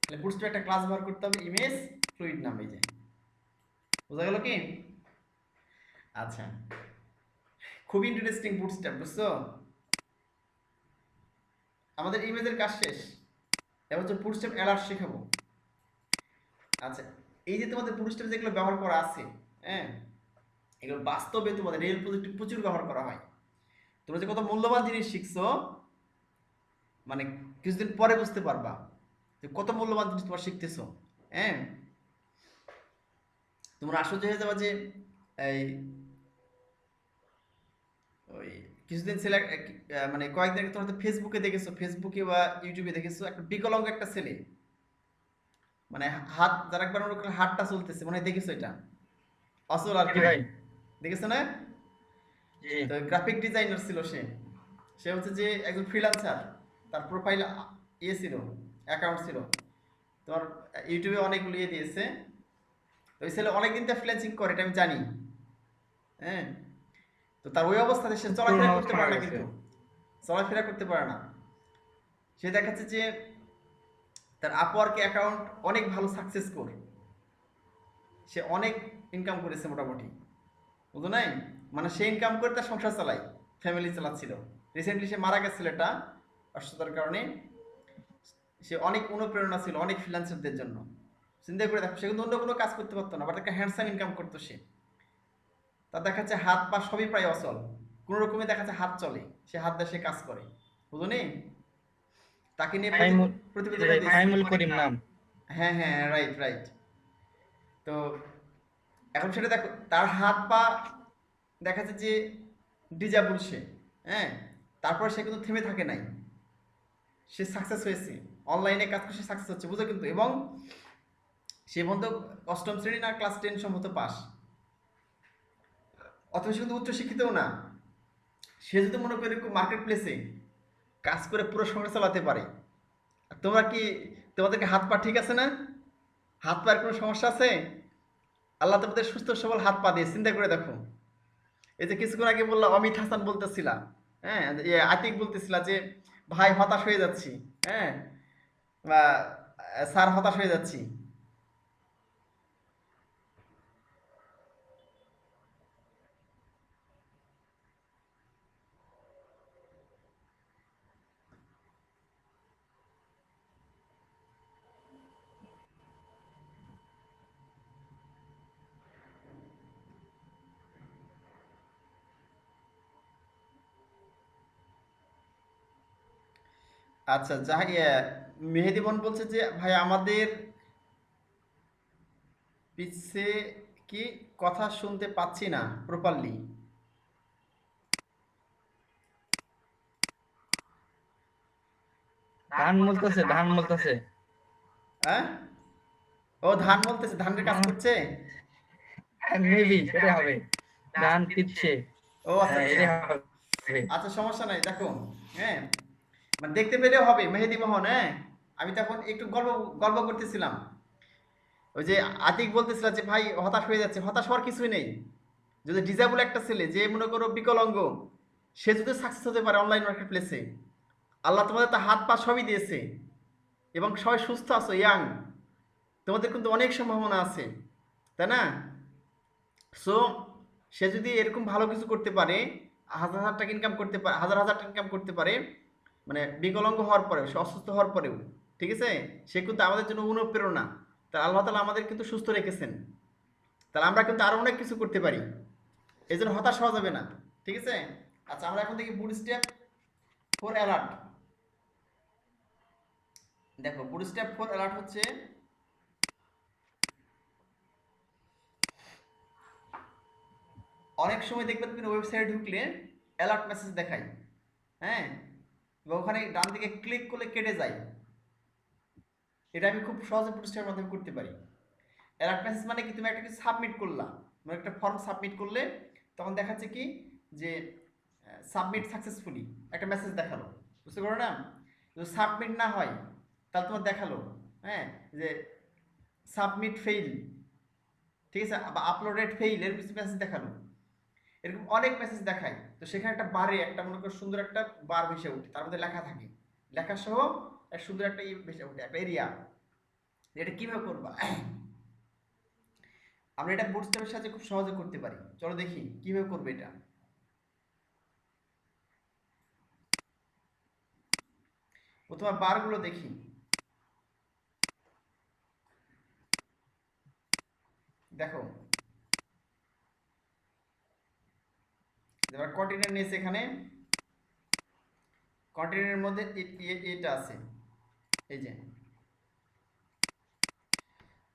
তাহলে বুটস্ট্র্যাপ একটা ক্লাস ব্যবহার করতে হবে, ইমেজ ফ্লুইড নাম, এই যে, বোঝা গেল কি? আচ্ছা খুব ইন্টারেস্টিং বুটস্ট্র্যাপ, বুঝছো? আমাদের ইমেজের কাজ শেষ, এবার হচ্ছে বুটস্ট্র্যাপ অ্যালার্ট শেখাবো। আচ্ছা এই যে তোমাদের বুটস্ট্র্যাপ যেগুলো ব্যবহার করা আছে, হ্যাঁ, এগুলো বাস্তবে তোমাদের রিয়েল প্রজেক্টে প্রচুর ব্যবহার করা হয়। তোমরা যে কত মূল্যবান জিনিস শিখছো, মানে কিছুদিন পরে বুঝতে পারবা যে কত মূল্যবান জিনিস তোমরা শিখতেছো, হ্যাঁ। তোমরা আশ্চর্য হয়ে যাবে যে এই ওই কিছুদিন ছেলে মানে কয়েকদিন আগে তোমরা তো ফেসবুকে দেখেছো, ফেসবুকে বা ইউটিউবে দেখেছো, একটা বিকলাঙ্গ একটা ছেলে, মানে হাত যারা একবার ওর হাতটা চলতেছে, মনে হয় দেখেছো এটা, অচল আর কি, ভাই দেখেছো না? জি। তো গ্রাফিক ডিজাইনার ছিল সে। সে হচ্ছে যে একজন ফ্রিল্যান্সার। তার প্রোফাইল ইয়ে ছিল, অ্যাকাউন্ট ছিল। তোমার ইউটিউবে অনেকগুলো ইয়ে দিয়েছে। তো ওই ছেলে অনেকদিন তো ফ্রিল্যান্সিং করে, এটা আমি জানি। হ্যাঁ, তো তার ওই অবস্থাতে সে পুরোনো চলাফেরা করতে অবস্থা পারে হয়ে না, গেছে। কিন্তু চলাফেরা করতে পারে না। সে দেখাচ্ছে যে তার আপওয়ার্ক অ্যাকাউন্ট অনেক ভালো সাকসেস করে, সে অনেক ইনকাম করেছে মোটামুটি, বুঝো নাই? মানে সে ইনকাম করে তার সংসার চালায়, ফ্যামিলি চালাচ্ছিল। রিসেন্টলি সে মারা গেছিল এটা অসুস্থতার কারণে। সে অনেক অনুপ্রেরণা ছিল অনেক ফ্রিল্যান্সারদের জন্য। চিন্তা করে দেখো, সে কিন্তু অন্য কোনো কাজ করতে পারতো না, বাট একটা হ্যান্ডসাম ইনকাম করতো সে। তার দেখাচ্ছে হাত পা সবই প্রায় অচল, কোনো রকমে দেখাচ্ছে হাত চলে, সে হাত দিয়ে সে কাজ করে, বুঝো নি? তাকে নিয়ে ফাইমুল, যে প্রতিবেদনও দিয়েছে। ফাইমুল করিম নাম। হ্যাঁ হ্যাঁ, রাইট রাইট। তো এখন সেটা দেখো, তার হাত পা দেখা যাচ্ছে যে ডিজাবল সে। হ্যাঁ, তারপর সে কিন্তু থেমে থাকে নাই, সে সাকসেস হয়েছে, অনলাইনে কাজ করে সে সাকসেস হচ্ছে, বুঝো কিন্তু। এবং সে বন্ধু অষ্টম শ্রেণী না ক্লাস 10 সম্ভবত পাস, অথবা সে কিন্তু উচ্চশিক্ষিতও না। সে যদি মনে করে মার্কেট প্লেসে কাজ করে পুরো সংসার চালাতে পারে, আর তোমরা কি, তোমাদেরকে হাত পা ঠিক আছে না? হাত পায়ের কোনো সমস্যা আছে? আল্লাহ তোমাদের সুস্থ সবল হাত পা দিয়ে, চিন্তা করে দেখো। এই যে কিছুক্ষণ আগে বললাম অমিত হাসান বলতেছিলা, হ্যাঁ, আতিক বলতেছিলা যে ভাই হতাশ হয়ে যাচ্ছি, হ্যাঁ, বা স্যার হতাশ হয়ে যাচ্ছি। আচ্ছা, যাই মেহেদি বোন বলছে যে ভাই আমাদের পিছে কি কথা শুনতে পাচ্ছি না প্রপারলি। ধান বলতেছে, ধান বলতেছে। হ্যাঁ, ও ধান বলতেছে, ধানের কাজ করছে। মেবি সেটাই হবে, ধান পিচ্ছে। ও আচ্ছা হ্যাঁ, আচ্ছা। এটাই হবে। আচ্ছা, সমস্যা নাই, দেখো। হ্যাঁ, মানে দেখতে পেলেও হবে মেহেদি মোহন। হ্যাঁ, আমি তখন একটু গল্প গল্প করতেছিলাম। ওই যে আতিক বলতেছিল যে ভাই হতাশ হয়ে যাচ্ছে, হতাশ হওয়ার কিছুই নেই। যদি ডিজেবল একটা ছেলে, যে মনে করো বিকলাঙ্গ, সে যদি সাকসেস হতে পারে অনলাইন মার্কেট প্লেসে, আল্লাহ তোমাদের তো হাত পা সবই দিয়েছে, এবং সবাই সুস্থ আছো, ইয়াং, তোমাদের কিন্তু অনেক সম্ভাবনা আছে, তাই না? সো সে যদি এরকম ভালো কিছু করতে পারে, হাজার হাজার টাকা ইনকাম করতে পারে, হাজার হাজার টাকা ইনকাম করতে পারে, মানে বিকলাঙ্গ হওয়ার পরেও, সে অসুস্থ হওয়ার পরেও, ঠিক আছে, সে কিন্তু আমাদের জন্য অনুপ্রেরণা। তা আল্লাহ তালা আমাদের কিন্তু সুস্থ রেখেছেন, তাহলে আমরা কিন্তু আরো অনেক কিছু করতে পারি। এই জন্য হতাশ হওয়া যাবে না, ঠিক আছে? আচ্ছা, আমরা এখন দেখি বুট স্টেপ 4 অ্যালার্ট। দেখো, বুট স্টেপ 4 অ্যালার্ট হচ্ছে অনেক সময় দেখবে তুমি ওয়েবসাইটে ঢুকলে অ্যালার্ট মেসেজ দেখায়, হ্যাঁ, এবং ওখানে ডান দিকে ক্লিক করলে কেটে যায়। এটা আমি খুব সহজে প্রতিষ্ঠানের মাধ্যমে করতে পারি। অ্যালার্ট মেসেজ মানে কি, তুমি একটা কিছু সাবমিট করলা, মানে একটা ফর্ম সাবমিট করলে তখন দেখাচ্ছে কি যে সাবমিট সাকসেসফুলি, একটা মেসেজ দেখালো, বুঝতে পারো না? যদি সাবমিট না হয় তাহলে তোমার দেখালো, হ্যাঁ, যে সাবমিট ফেইল, ঠিক আছে, বা আপলোডেড ফেইল, এর কিছু মেসেজ দেখালো। এরকম অনেক মেসেজ দেখায়। তো সেখানে একটা বারে, একটা মনে করো সুন্দর একটা বার ভেসে ওঠে, তার মধ্যে লেখা থাকে, লেখা সহ এক সুন্দর একটা ভেসে ওঠে, একটা এরিয়া। এটা কিভাবে করবা? আমরা এটা বুটস্ট্র্যাপের সাথে খুব সহজে করতে পারি। চলো দেখি কিভাবে করবে এটা। প্রথমে বারগুলো দেখি। দেখো, এবার কন্টেনার নিয়েছে, এখানে কন্টেনারের মধ্যে এটা আছে, এই যে,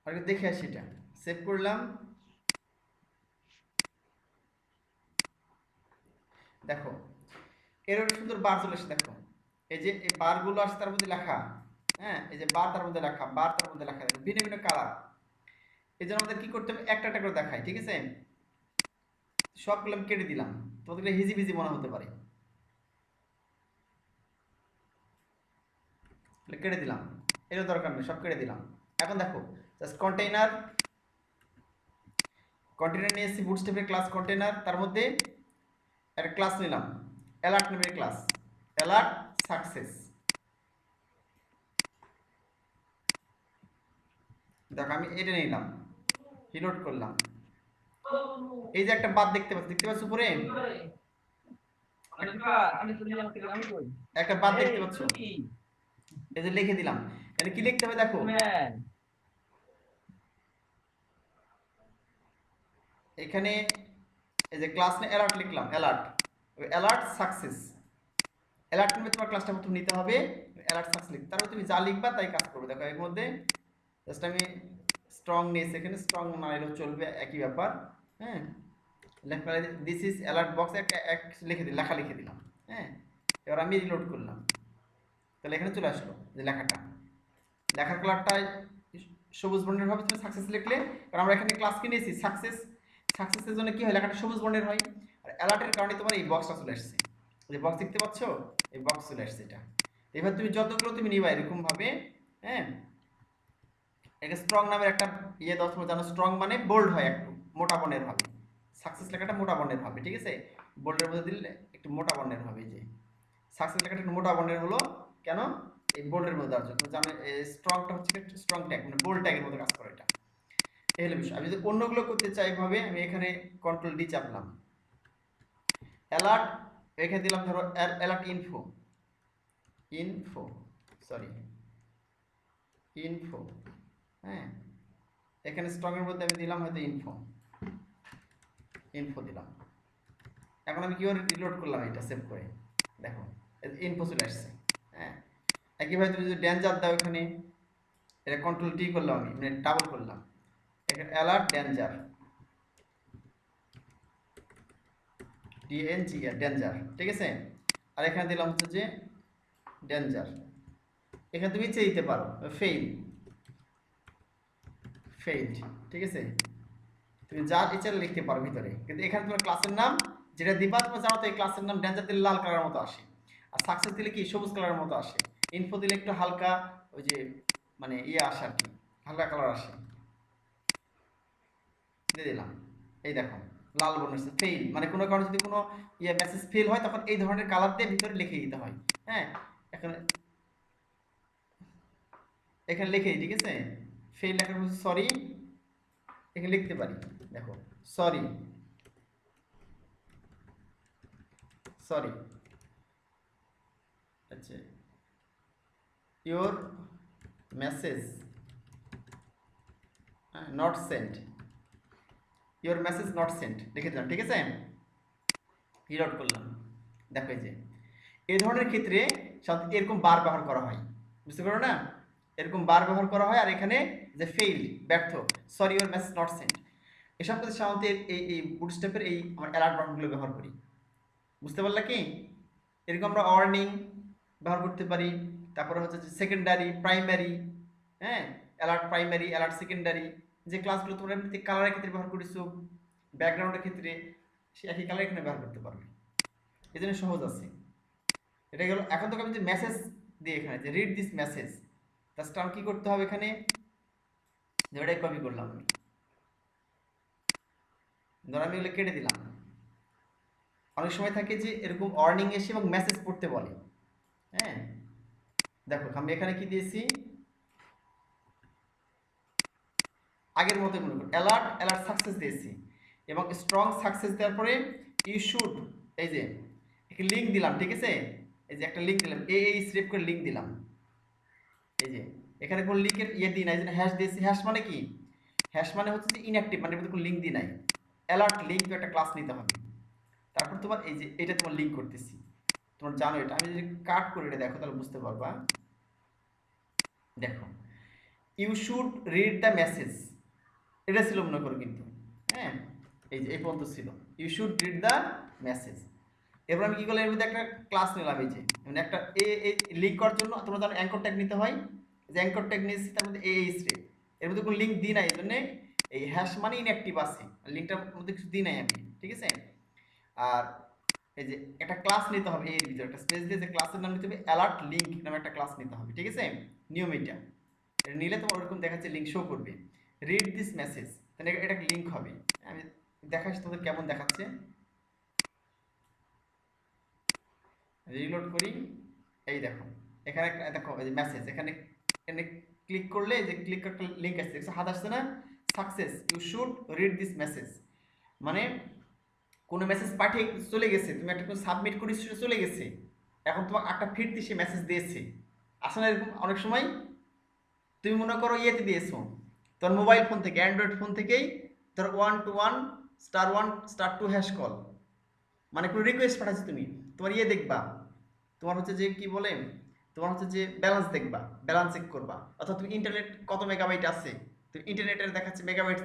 আর একটু দেখে আসি, এটা সেভ করলাম। দেখো, এরকম সুন্দর বার চলে এসে, দেখো এই যে এই বারগুলো আছে, তার মধ্যে লেখা, হ্যাঁ, এই যে বার, তার মধ্যে লেখা, বার, তার মধ্যে লেখা, ভিন্ন ভিন্ন কালার। এই জন্য আমাদের কি করতে হবে, একটা একটা করে দেখাই, ঠিক আছে? সবগুলো আমি কেটে দিলাম। তোমাদের হিজিবিজি মনে হতে পারে। কেটে দিলাম, এরও দরকার নেই, সব কেটে দিলাম। এখন দেখো জাস্ট কন্টেইনার নিয়ে এসেছি, বুটস্ট্র্যাপের ক্লাস কন্টেইনার, তার মধ্যে একটা ক্লাস নিলাম অ্যালার্ট নামের ক্লাস, অ্যালার্ট সাকসেস। দেখো আমি এটা নিলাম, রিলোড করলাম, এই যে একটা বাদ দেখতে পাচ্ছ উপরে একটা বাদ দেখতে পাচ্ছ, এই যে লিখে দিলাম। এটা কি লিখতে হবে দেখো, এখানে এই যে ক্লাস নে অ্যালার্ট লিখলাম, অ্যালার্ট সাকসেস। অ্যালার্ট নামে তোমার ক্লাসটা প্রথম নিতে হবে, অ্যালার্ট সাকসেস লিখতে, তারপর তুমি যা লিখবা তাই কাজ করবে। দেখো এর মধ্যে জাস্ট আমি স্ট্রং নিয়েছি, এখানে স্ট্রং না এলেও চলবে, একই ব্যাপার। হ্যাঁ, দিস ইজ অ্যালার্ট বক্স এক লিখে দিলাম, লেখা লিখে দিলাম। হ্যাঁ, এবার আমি রিলোড করলাম, তাহলে এখানে চলে আসলো যে লেখাটা, লেখার কালারটা সবুজ বর্ণের হবে। তুমি সাকসেস লিখলে, কারণ আমরা এখানে ক্লাস কি নিয়েছি সাকসেসের জন্য কি হয়, লেখাটা সবুজ বর্ণের হয়। আর অ্যালার্টের কারণে তোমার এই বক্সটা চলে আসছে, যে বক্স দেখতে পাচ্ছ, এই বক্স চলে আসছে এটা। এবার তুমি যতগুলো তুমি নিবা এরকম ভাবে। হ্যাঁ, এটা স্ট্রং নামের একটা ইয়ে দাও, তোমরা জানো স্ট্রং মানে বোল্ড হয়, একটু মোটা বর্ণের হবে। সাকসেস লেখাটা মোটা বর্ণের হবে, ঠিক আছে, বোল্ডের মধ্যে দিলে একটু মোটা বর্ণের হবে। যে সাকসেস লেখাটা একটু মোটা বর্ণের হলো কেন, এই বোল্ডের মধ্যে দেওয়ার জন্য। তুমি জানো স্ট্রংটা হচ্ছে স্ট্রং ট্যাগ, মানে বোল্ড ট্যাগের মধ্যে কাজ করে এটা, এই হলো বিষয়। আমি যদি অন্যগুলো করতে চাই ভাবে, আমি এখানে কন্ট্রোল ডি চাপলাম, অ্যালার্ট এখানে দিলাম ধরো অ্যালার্ট ইনফো, হ্যাঁ, এখানে স্ট্রং এর মধ্যে আমি দিলাম হয়তো ইনফো দিলাম। এখন আমি কিভাবে রিলোড করলাম এটা সেভ করে, দেখো ইনফো চলে আসছে। হ্যাঁ, একইভাবে তুমি যদি ডেঞ্জার দাও, এখানে এটা কন্ট্রোল টি করলাম, আমি মানে ডাবল করলাম, এখানে অ্যালার্ট ডেঞ্জার, ডেঞ্জার, ঠিক আছে। আর এখানে দিলাম হচ্ছে যে ডেঞ্জার, এখানে তুমি ইচ্ছে দিতে পারো ফেইল্ড, ঠিক আছে, তুমি যা ইচ্ছা লিখতে পারো ভিতরে। কিন্তু এখানে তোমার ক্লাসের নাম যেটা দিবা, তুমি জানো তো এই ক্লাসের নাম ডেঞ্জার দিলে লাল কালারের মতো আসে, আর সাকসেস দিলে কি সবুজ কালারের মতো আসে, ইনফো দিলে একটু হালকা ওই যে মানে ইয়ে আসে আর কি, হালকা কালার আসে। দিয়ে দিলাম, এই দেখো লাল বর্ণ আসছে। ফেইল মানে কোনো কারণে যদি কোনো ইয়ে মেসেজ ফেল হয়, তখন এই ধরনের কালার দিয়ে ভিতরে লিখে দিতে হয়। হ্যাঁ, এখানে লিখে দিই, ঠিক আছে। ফেল লেখার মধ্যে সরি এখানে লিখতে পারি, দেখো সরি, আচ্ছা, ইওর মেসেজ নট সেন্ট, লিখে দিলাম, ঠিক আছে। রিলোড করলাম, দেখো এই যে এই ধরনের ক্ষেত্রে সাধারণত এরকম বার ব্যবহার করা হয়, বুঝতে পারো না, এরকম বার ব্যবহার করা হয়। আর এখানে যে ফেইল ব্যর্থ, sorry your message not sent, এসব ক্ষেত্রে সাধারণত এই বুটস্ট্র্যাপের এই আমার অ্যালার্ট বাটনগুলো ব্যবহার করি, বুঝতে পারলা কি। এরকম আমরা ওয়ার্নিং ব্যবহার করতে পারি, তারপরে হচ্ছে যে সেকেন্ডারি, প্রাইমারি, হ্যাঁ, অ্যালার্ট প্রাইমারি, অ্যালার্ট সেকেন্ডারি, যে ক্লাসগুলো তোমরা এমনিতে কালারের ক্ষেত্রে ব্যবহার করেছো, ব্যাকগ্রাউন্ডের ক্ষেত্রে সে একই কালার এখানে ব্যবহার করতে পারবে, এই জন্য সহজ আছে। এটা গেল। এখন তোকে আমি যে মেসেজ দিই এখানে, যে রিড দিস মেসেজ, জাস্ট আমি কি করতে হবে এখানে, যে ওটাই কপি করলাম আমি, ধর আমি এগুলো কেটে দিলাম। অনেক সময় থাকে যে এরকম ওয়ার্নিং এসে এবং মেসেজ পড়তে বলে। হ্যাঁ, দেখো আমি এখানে কি দিয়েছি, আগের মতো মনে করো অ্যালার্ট সাকসেস দিয়েছি, এবং স্ট্রং সাকসেস দেওয়ার পরে ইউ শুড, এই যে একটা লিঙ্ক দিলাম, ঠিক আছে, এই যে একটা লিঙ্ক দিলাম, এই স্টেপ করে লিঙ্ক দিলাম। এই যে এখানে কোন লিঙ্কের ইয়ে দিই নাই, হ্যাশ দিয়েছি। হ্যাশ মানে কি, হ্যাশ মানে হচ্ছে যে ইনঅ্যাক্টিভ, মানে কোনো লিঙ্ক দিই নাই। অ্যালার্ট লিঙ্ক একটা ক্লাস নিতে হবে, তারপর তোমার এই যে এটা তোমার লিঙ্ক করতেছি, তোমার জানো এটা। আমি যদি কাট করে এটা দেখো তাহলে বুঝতে পারবা। দেখো you should read the message, এটা ছিল মনে করো কিন্তু, হ্যাঁ, এই যে এই পর্যন্ত ছিল you should read the message. এরপর আমি কি করলাম, এর মধ্যে একটা ক্লাস নিলাম, এই যে মানে একটা লিঙ্ক করার জন্য তোমরা জানো অ্যাঙ্কর ট্যাগ নিতে হয়, যে অ্যাঙ্কর ট্যাগ নিয়েছি, তার মধ্যে স্ট্রিপ, এর মধ্যে কোনো লিঙ্ক দিই নাই, এই জন্য এই হ্যাশ মানে ইনঅ্যাক্টিভ আছে, লিঙ্কটার মধ্যে কিছু দিই নাই আমি, ঠিক আছে। আর এই যে একটা ক্লাস নিতে হবে, এর ভিতরে একটা স্পেস দিয়ে যে ক্লাসের নাম নিতে হবে অ্যালার্ট লিংক নামে একটা ক্লাস নিতে হবে, ঠিক আছে? নিয়ম এটা নিলে তোমার ওরকম দেখাচ্ছে লিংক শো করবে, রিড দিস মেসেজ, তাহলে এটা লিংক হবে। আমি দেখাচ্ছি তোমাদের কেমন দেখাচ্ছে, রিলোড করি, এই দেখো এখানে একটা দেখো এই যে মেসেজ, এখানে এখানে ক্লিক করলে যে ক্লিক একটা লিংক আসছে, দেখছো হাত আসছে না, success you should read this message, মানে কোনো মেসেজ পাঠিয়ে চলে গেছে, তুমি একটা কোনো সাবমিট করে চলে গেছে, এখন তোমার একটা ফিরতি সে মেসেজ দিয়েছে, আসলে এরকম অনেক সময় তুমি মনে করো ইয়েতে দিয়েছো তোমার মোবাইল ফোন থেকে, অ্যান্ড্রয়েড ফোন থেকেই ধরো 121*1*2 হ্যাশ কল, মানে কোনো রিকোয়েস্ট পাঠাচ্ছি তুমি, তোমার ইয়ে দেখবা, তোমার হচ্ছে যে কি বলে, তোমার হচ্ছে যে ব্যালেন্স দেখবা, ব্যালেন্স চেক করবা, অর্থাৎ তুমি ইন্টারনেট কত মেগাবাইট আছে, তুমি ইন্টারনেটের দেখাচ্ছে মেগাবাইট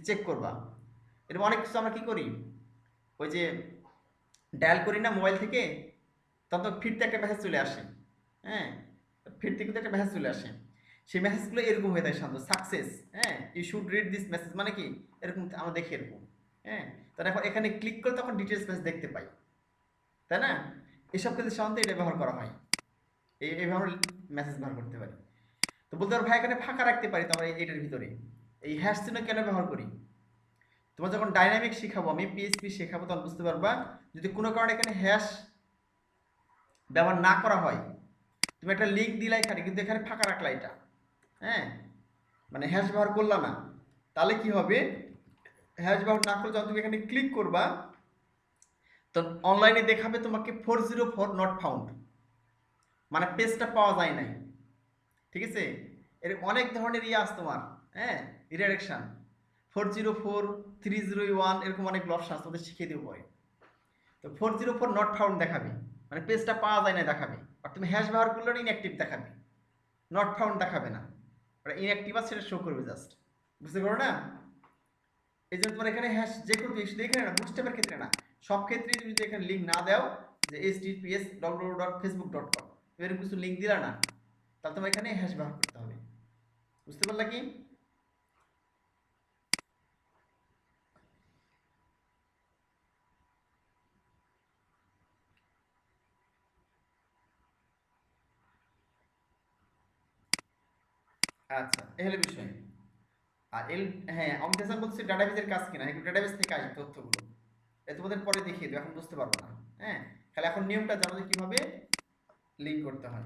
চেক করবা। এরকম অনেক কিছু আমরা কি করি, ওই যে ডায়াল করি না মোবাইল থেকে, তখন তো ফিরতে একটা মেসেজ চলে আসে, হ্যাঁ, ফিরতে কিন্তু একটা মেসেজ চলে আসে, সেই মেসেজগুলো এরকম হয়ে থাকে শান্ত, সাকসেস, হ্যাঁ, you should read this message, মানে কি এরকম আমরা দেখি এরকম, হ্যাঁ, তাহলে এখন এখানে ক্লিক করে তখন ডিটেলস মেসেজ দেখতে পাই, তাই না? এসব ক্ষেত্রে সাধারণত এটা ব্যবহার করা হয়, এইভাবে মেসেজ ব্যবহার করতে পারি। তো বলতে পারো ভাই এখানে ফাঁকা রাখতে পারি তো আমরা এটার ভিতরে, এই হ্যাশ চিহ্ন কেন ব্যবহার করি, তোমার যখন ডাইনামিক শেখাবো, আমি পিএইচপি শেখাবো, তখন বুঝতে পারবা যদি কোনো কারণে এখানে হ্যাশ ব্যবহার না করা হয়, তুমি একটা লিঙ্ক দিলা এখানে কিন্তু এখানে ফাঁকা রাখলা এটা, হ্যাঁ, মানে হ্যাশ ব্যবহার করলা না, তাহলে কি হবে, হ্যাশ ব্যবহার না করলে যখন তুমি এখানে ক্লিক করবা তখন অনলাইনে দেখাবে তোমাকে 404 নট ফাউন্ড, মানে পেজটা পাওয়া যায় নাই, ঠিক আছে? এর অনেক ধরনের ইয়ে আছে তোমার, হ্যাঁ, রিডাইরেকশন 404 301 এরকম অনেকগুলো অপশন আছে, তোমাদের শিখিয়ে দেবো পরে। তো 404 নট ফাউন্ড দেখাবে, মানে পেজটা পাওয়া যায় না দেখাবে, আর তুমি হ্যাশ ব্যবহার করলে ওটা ইনঅ্যাক্টিভ দেখাবে, নট ফাউন্ড দেখাবে না, ওটা ইনঅ্যাক্টিভ আছে সেটা শো করবে জাস্ট, বুঝতে পারো না? এই জন্য তোমার এখানে হ্যাশ যে কোনো শুধু এখানে না, বুস্টেপের ক্ষেত্রে না, সব ক্ষেত্রে তুমি যদি এখানে লিঙ্ক না দাও যে https://facebook.com এরকম কিছু লিঙ্ক দিলা না, তাহলে তোমার এখানে হ্যাশ ব্যবহার করতে হবে, বুঝতে পারলা কি? আচ্ছা এই হলো বিষয়। আর হ্যাঁ অমিত হাসান বলছে ডাটাবেসের কাজ কিনা, একটু ডাটাবেস থেকে আসবে তথ্যগুলো, এ তোমাদের পরে দেখিয়ে দেবো, এখন বুঝতে পারবো না, হ্যাঁ, তাহলে এখন নিয়মটা জানো যে কিভাবে লিঙ্ক করতে হয়।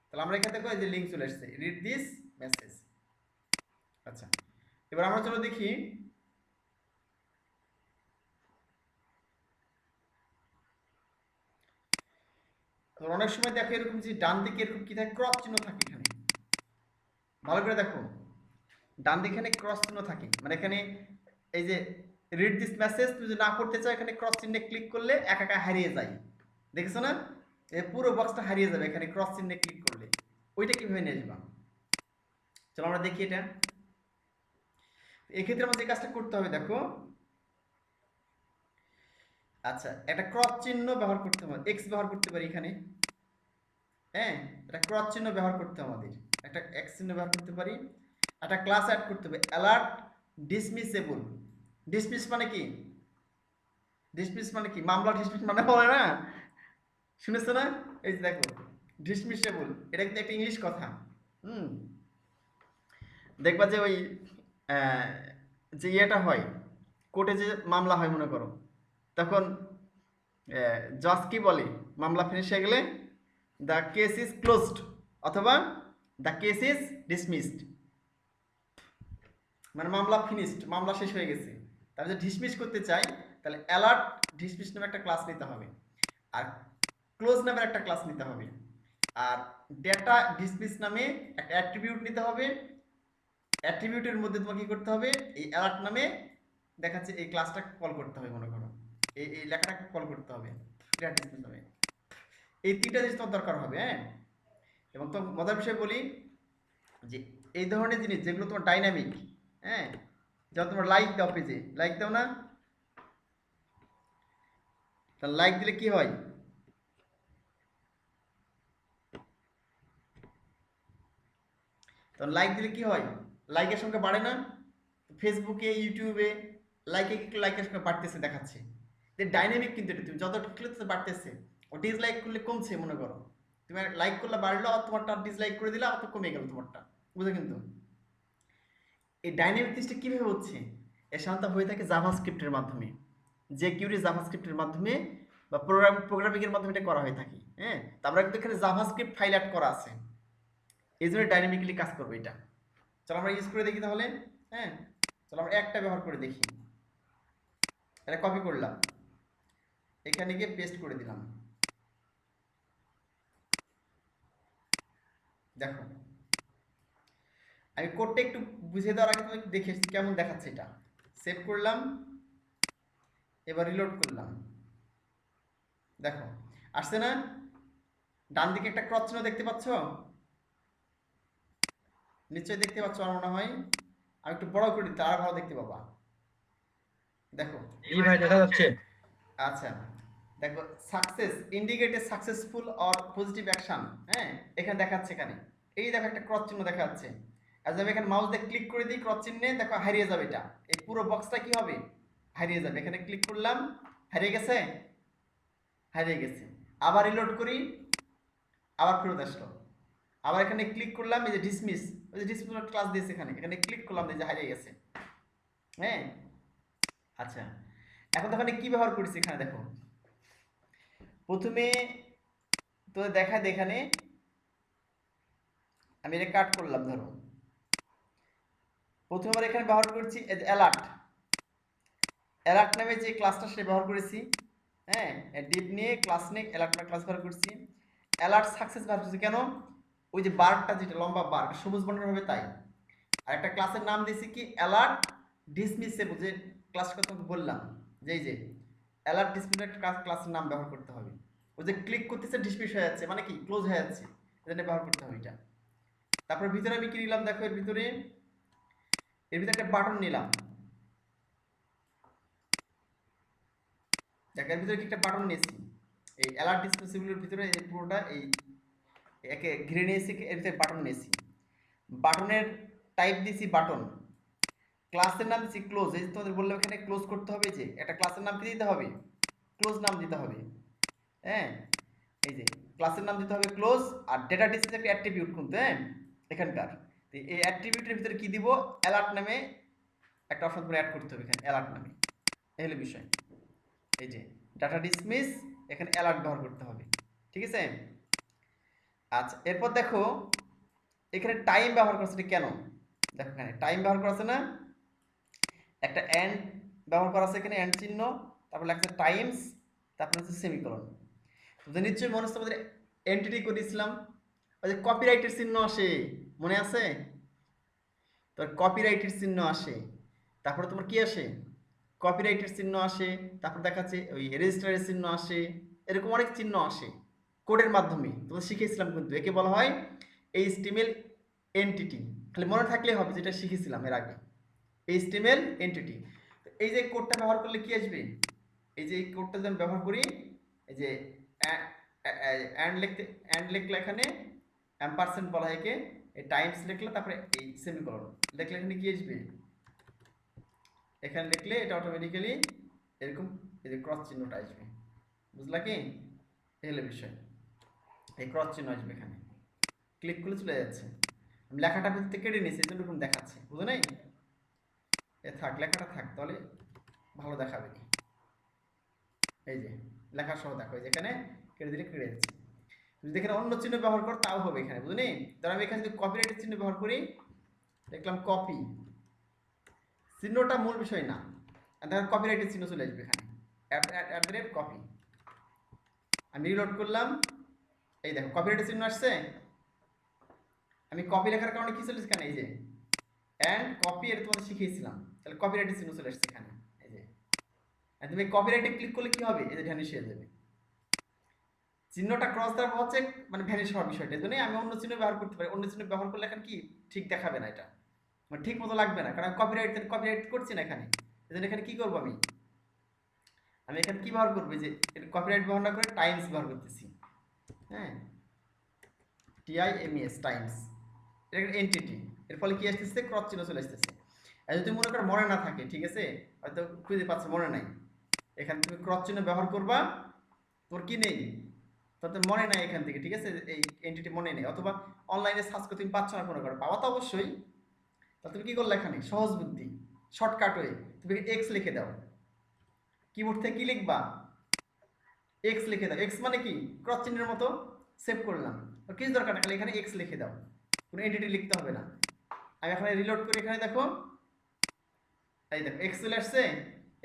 তাহলে আমরা এখান থেকে যে লিঙ্ক চলে আসছে, রিড দিস মেসেজ। আচ্ছা এবার আমরা চলো দেখি, অনেক সময় দেখো এরকম যে ডান দিকে এরকম কি থাকে, ক্রস চিহ্ন থাকে এখানে, ভালো করে দেখো ডান দিকে এখানে ক্রস চিহ্ন থাকে, মানে এখানে এই যে রিড দিস মেসেজ তুমি যদি না করতে চাও এখানে ক্রস চিহ্নে ক্লিক করলে একা একা হারিয়ে যায়, দেখেছো না, এই পুরো বক্সটা হারিয়ে যাবে এখানে ক্রস চিহ্নে ক্লিক করলে, ওইটা কিভাবে নিয়ে আসবা, চলো আমরা দেখি এটা। এক্ষেত্রে আমাদের যে কাজটা করতে হবে দেখো, আচ্ছা একটা ক্রস চিহ্ন ব্যবহার করতে হবে, এক্স ব্যবহার করতে পারি এখানে, হ্যাঁ, একটা ক্রস চিহ্ন ব্যবহার করতে হবে আমাদের, একটা এক্স চিহ্ন ব্যবহার করতে পারি, একটা ক্লাস অ্যাড করতে হবে অ্যালার্ট ডিসমিসেবল, ডিসমিস মানে কি, ডিসমিস মানে কি, মামলা ডিসমিস মানে বলে না, শুনেছো না, এই যে দেখো ডিসমিসেবল, এটা কিন্তু একটা ইংলিশ কথা, হুম, দেখবা যে ওই যে ইয়েটা হয় কোর্টে যে মামলা হয় মনে করো, তখন জজ কি বলে, মামলা ফিনিশ হয়ে গেলে দ্য কেস ইজ ক্লোজড অথবা দ্য কেস ইজ ডিসমিসড, মানে মামলা ফিনিশড, মামলা শেষ হয়ে গেছে, তাহলে যদি ডিসমিস করতে চাই তাহলে অ্যালার্ট ডিসমিস নামে একটা ক্লাস নিতে হবে, আর ক্লোজ নামের একটা ক্লাস নিতে হবে, আর ডেটা ডিসমিস নামে একটা অ্যাট্রিবিউট নিতে হবে, অ্যাট্রিবিউটের মধ্যে তোমাকে কি করতে হবে, এই অ্যালার্ট নামে দেখাচ্ছে এই ক্লাসটা কল করতে হবে, মনে করো এই লেখাটাকে কল করতে হবে ডেটা ডিসমিস নামে, এই তিনটা জিনিস তোমার দরকার হবে, হ্যাঁ। এবং তো মজার বিষয় বলি যে এই ধরনের জিনিস যেগুলো তোমার ডাইনামিক, হ্যাঁ, যেমন তোমার লাইক দাও, পেজে লাইক দাও না, তাহলে লাইক দিলে কি হয়, তখন লাইক দিলে কি হয়, লাইকের সংখ্যা বাড়ে না, ফেসবুকে ইউটিউবে লাইকের সংখ্যা বাড়তেছে দেখাচ্ছে, ডাইনামিক কিন্তু এটা, তুমি যত ক্লিক করতে বাড়তেছে, ও ডিসলাইক করলে কমছে মনে করো, তুমি লাইক করলে বাড়লো আর তোমারটা ডিসলাইক করে দিলা অত কমে গেল তোমারটা, বুঝো কিন্তু এই ডাইনামিক জিনিসটা কিভাবে হচ্ছে, এর সাধারণত হয়ে থাকে জাভাস্ক্রিপ্টের মাধ্যমে, যে কিউরি জাভাস্ক্রিপ্টের মাধ্যমে বা প্রোগ্রামিং এর মাধ্যমে এটা করা হয়ে থাকে। হ্যাঁ, তো আমরা কিন্তু এখানে জাভাস্ক্রিপ্ট ফাইল অ্যাড করা আছে, এই জন্য ডাইনামিক্যালি কাজ করবে এটা। চলো আমরা ইউজ করে দেখি তাহলে। হ্যাঁ, চলো আমরা একটা ব্যবহার করে দেখি। এটা কপি করলাম, এখানে গিয়ে পেস্ট করে দিলাম, দেখো আমি কোডটা একটু বুঝিয়ে দেওয়ার আগে তুমি দেখে কেমন দেখাচ্ছে এটা। সেভ করলাম, এবার রিলোড করলাম, দেখো আসছে না, ডান দিকে একটা ক্রস চিহ্ন দেখতে পাচ্ছ, নিশ্চয়ই দেখতে পাচ্ছ আমার মনে হয়, আমি একটু বড় করে দিতে আর ভালো দেখতে পাবা, দেখো। জি ভাই দেখা যাচ্ছে। আচ্ছা দেখো, success indicate a successful or positive action. হ্যাঁ, এখানে দেখাচ্ছে, এখানে এই দেখো একটা ক্রস চিহ্ন দেখা যাচ্ছে, আর আমি এখানে মাউস দিয়ে ক্লিক করে দিই ক্রস চিহ্নে, দেখো হারিয়ে যাবে এটা, এই পুরো বক্সটা কি হবে, হারিয়ে যাবে। এখানে ক্লিক করলাম, হারিয়ে গেছে, হারিয়ে গেছে। আবার রিলোড করি, আবার ফেরত আসলো। আবার এখানে ক্লিক করলাম, এই যে ডিসমিস, ওই যে ডিসমিস ক্লাস দিয়েছে এখানে, এখানে ক্লিক করলাম, এই যে হারিয়ে গেছে। হ্যাঁ, আচ্ছা এখন এখানে কি ব্যবহার করেছি, এখানে দেখো প্রথমে তো দেখা এখানে আমি এটা কাট করলাম, ধরো প্রথমে আবার এখানে ব্যবহার করেছি অ্যালার্ট, অ্যালার্ট নামে যে ক্লাসটা সে ব্যবহার করেছি। হ্যাঁ, ডিপ নিয়ে ক্লাস নিয়ে অ্যালার্ট নামে ক্লাস ব্যবহার করেছি। অ্যালার্ট সাকসেস ব্যবহার করছি কেন, ওই যে বারটা যেটা লম্বা বার সবুজ বর্ণের হবে তাই। আর একটা ক্লাসের নাম দিয়েছি কি অ্যালার্ট ডিসমিসেবল, যে ক্লাস কথা বললাম যে এই যে অ্যালার্ট ডিসমিস একটা ক্লাসের নাম ব্যবহার করতে হবে। ওই যে ক্লিক করতেছে ডিসমিস হয়ে যাচ্ছে, মানে কি ক্লোজ হয়ে যাচ্ছে, এজন্য ব্যবহার করতে হবে এটা। তারপর ভিতরে আমি কি নিলাম, দেখো এর ভিতরে একটা বাটন নিলাম, দেখো এর ভিতরে কি একটা বাটন নিয়েছি, এই অ্যালার্ট ডিসমিসেবলের ভিতরে এই পুরোটা এই একে ঘিরে নিয়েছি, এর ভিতরে বাটন নিয়েছি, বাটনের টাইপ দিয়েছি বাটন, ক্লাসের নাম দিচ্ছি ক্লোজ, এই যে তোমাদের বললাম এখানে ক্লোজ করতে হবে, যে একটা ক্লাসের নাম কি দিতে হবে, ক্লোজ নাম দিতে হবে। হ্যাঁ, এই যে ক্লাসের নাম দিতে হবে ক্লোজ, আর ডেটা ডিসপ্লে একটা অ্যাট্রিবিউট কিন্তু, হ্যাঁ এখানকার, তো এই অ্যাট্রিবিউটের ভিতরে কি দিব, অ্যালার্ট নামে একটা অপশন করে অ্যাড করতে হবে এখানে, অ্যালার্ট নামে, এই হলো বিষয়। এই যে ডাটা ডিসমিস, এখানে অ্যালার্ট ব্যবহার করতে হবে, ঠিক আছে। আচ্ছা এরপর দেখো এখানে টাইম ব্যবহার করছে কেন, দেখো এখানে টাইম ব্যবহার করা আছে না, একটা এন্ড ব্যবহার করা আছে এখানে, এন্ড চিহ্ন, তারপর লেখা আছে টাইমস, তারপর হচ্ছে সেমিকোলন। তো নিশ্চয়ই মনে হচ্ছে আমাদের এন্টিটি করেছিলাম, ওই যে কপিরাইটের চিহ্ন আসে, মনে আছে, তো কপিরাইটের চিহ্ন আসে, তারপরে তোমার কি আসে, কপিরাইটের চিহ্ন আসে, তারপর দেখাচ্ছে ওই রেজিস্টারের চিহ্ন আসে, এরকম অনেক চিহ্ন আসে কোডের মাধ্যমে, তোমরা শিখেছিলাম কিন্তু, একে বলা হয় এইচটিএমএল এন্টিটি, খালি মনে থাকলে হবে যেটা শিখেছিলাম এর আগে, এইচটিএমএল এন্টিটি। এই যে কোডটা ব্যবহার করলে কি আসবে, এই যে এই কোডটা যদি আমি ব্যবহার করি, এই যে অ্যান্ড লিখলে এখানে অ্যাম্পারসেন্ট বলা হয় একে, এই টাইমস লিখলে তারপরে এই সেমিকোলন লিখলে এখানে কি আসবে, এখানে লিখলে এটা অটোমেটিক্যালি এরকম এই যে ক্রস চিহ্নটা আসবে, বুঝলা কি, এই হলো বিষয়, এই ক্রস চিহ্ন আসবে এখানে, ক্লিক করলে চলে যাচ্ছে। আমি লেখাটা ভিতর থেকে কেটে নিয়েছি, এই জন্য এরকম দেখাচ্ছে, বুঝো নাই, এ থাক লেখাটা থাক, তাহলে ভালো দেখাবে। এই যে লেখা সহ দেখো, এই যে এখানে কেটে দিলে কেটে যাচ্ছে। যদি এখানে অন্য চিহ্ন ব্যবহার করো তাও হবে এখানে, বুঝলি। ধর আমি এখানে যদি কপিরাইটের চিহ্ন ব্যবহার করি, দেখলাম কপি, চিহ্নটা মূল বিষয় না, দেখো কপিরাইটের চিহ্ন চলে আসবে এখানে, কপি, আমি রিলোড করলাম, এই দেখো কপিরাইটের চিহ্ন আসছে, আমি কপি লেখার কারণে কি চলেছে এখানে, এই যে অ্যান্ড কপি, এটা তোমাদের শিখিয়েছিলাম, তাহলে কপিরাইটের চিহ্ন চলে আসছে এখানে, এই যে তুমি কপিরাইটে ক্লিক করলে কি হবে, এই যে ভ্যানিশ হয়ে যাবে, চিহ্নটা ক্রস দেওয়া হচ্ছে মানে ভ্যানিশ হওয়ার বিষয়টা, এই জন্যই আমি অন্য চিহ্ন ব্যবহার করতে পারি, অন্য চিহ্ন ব্যবহার করলে এখন কি ঠিক দেখাবে না, এটা মানে ঠিক মতো লাগবে না, কারণ কপিরাইট করছি না এখানে, এই জন্য এখানে কি করবো, আমি এখানে কি ব্যবহার করবো, যে কপিরাইট ব্যবহার না করে টাইমস ব্যবহার করতেছি। হ্যাঁ, TIMES টাইমস, এটা একটা এন্টিটি, এর ফলে কি আসতেছে, ক্রস চিহ্ন চলে আসতেছে। আর যদি মনে করো মনে না থাকে, ঠিক আছে, হয়তো খুঁজে পাচ্ছে মনে নাই, এখানে তুমি ক্রস চিহ্ন ব্যবহার করবা, তোর কি নেই, তোর মনে নাই এখান থেকে, ঠিক আছে, এই এন্টিটি মনে নেই, অথবা অনলাইনে সার্চ করে তুমি পাচ্ছ না কোনো কারণে, পাওয়া তো অবশ্যই। তাহলে তুমি কি করলে, এখানে সহজ বুদ্ধি, শর্টকাট ওয়ে, তুমি এক্স লিখে দাও। কিবোর্ড থেকে কি লিখবা, এক্স লিখে দাও। এক্স মানে কি, ক্রস চিহ্নের মতো। সেভ করলাম, আর কিছু দরকার না, খালি এখানে এক্স লিখে দাও, কোনো এন্টিটি লিখতে হবে না। আমি এখানে রিলোড করি, এখানে দেখো, এই দেখো এক্স চলে আসছে।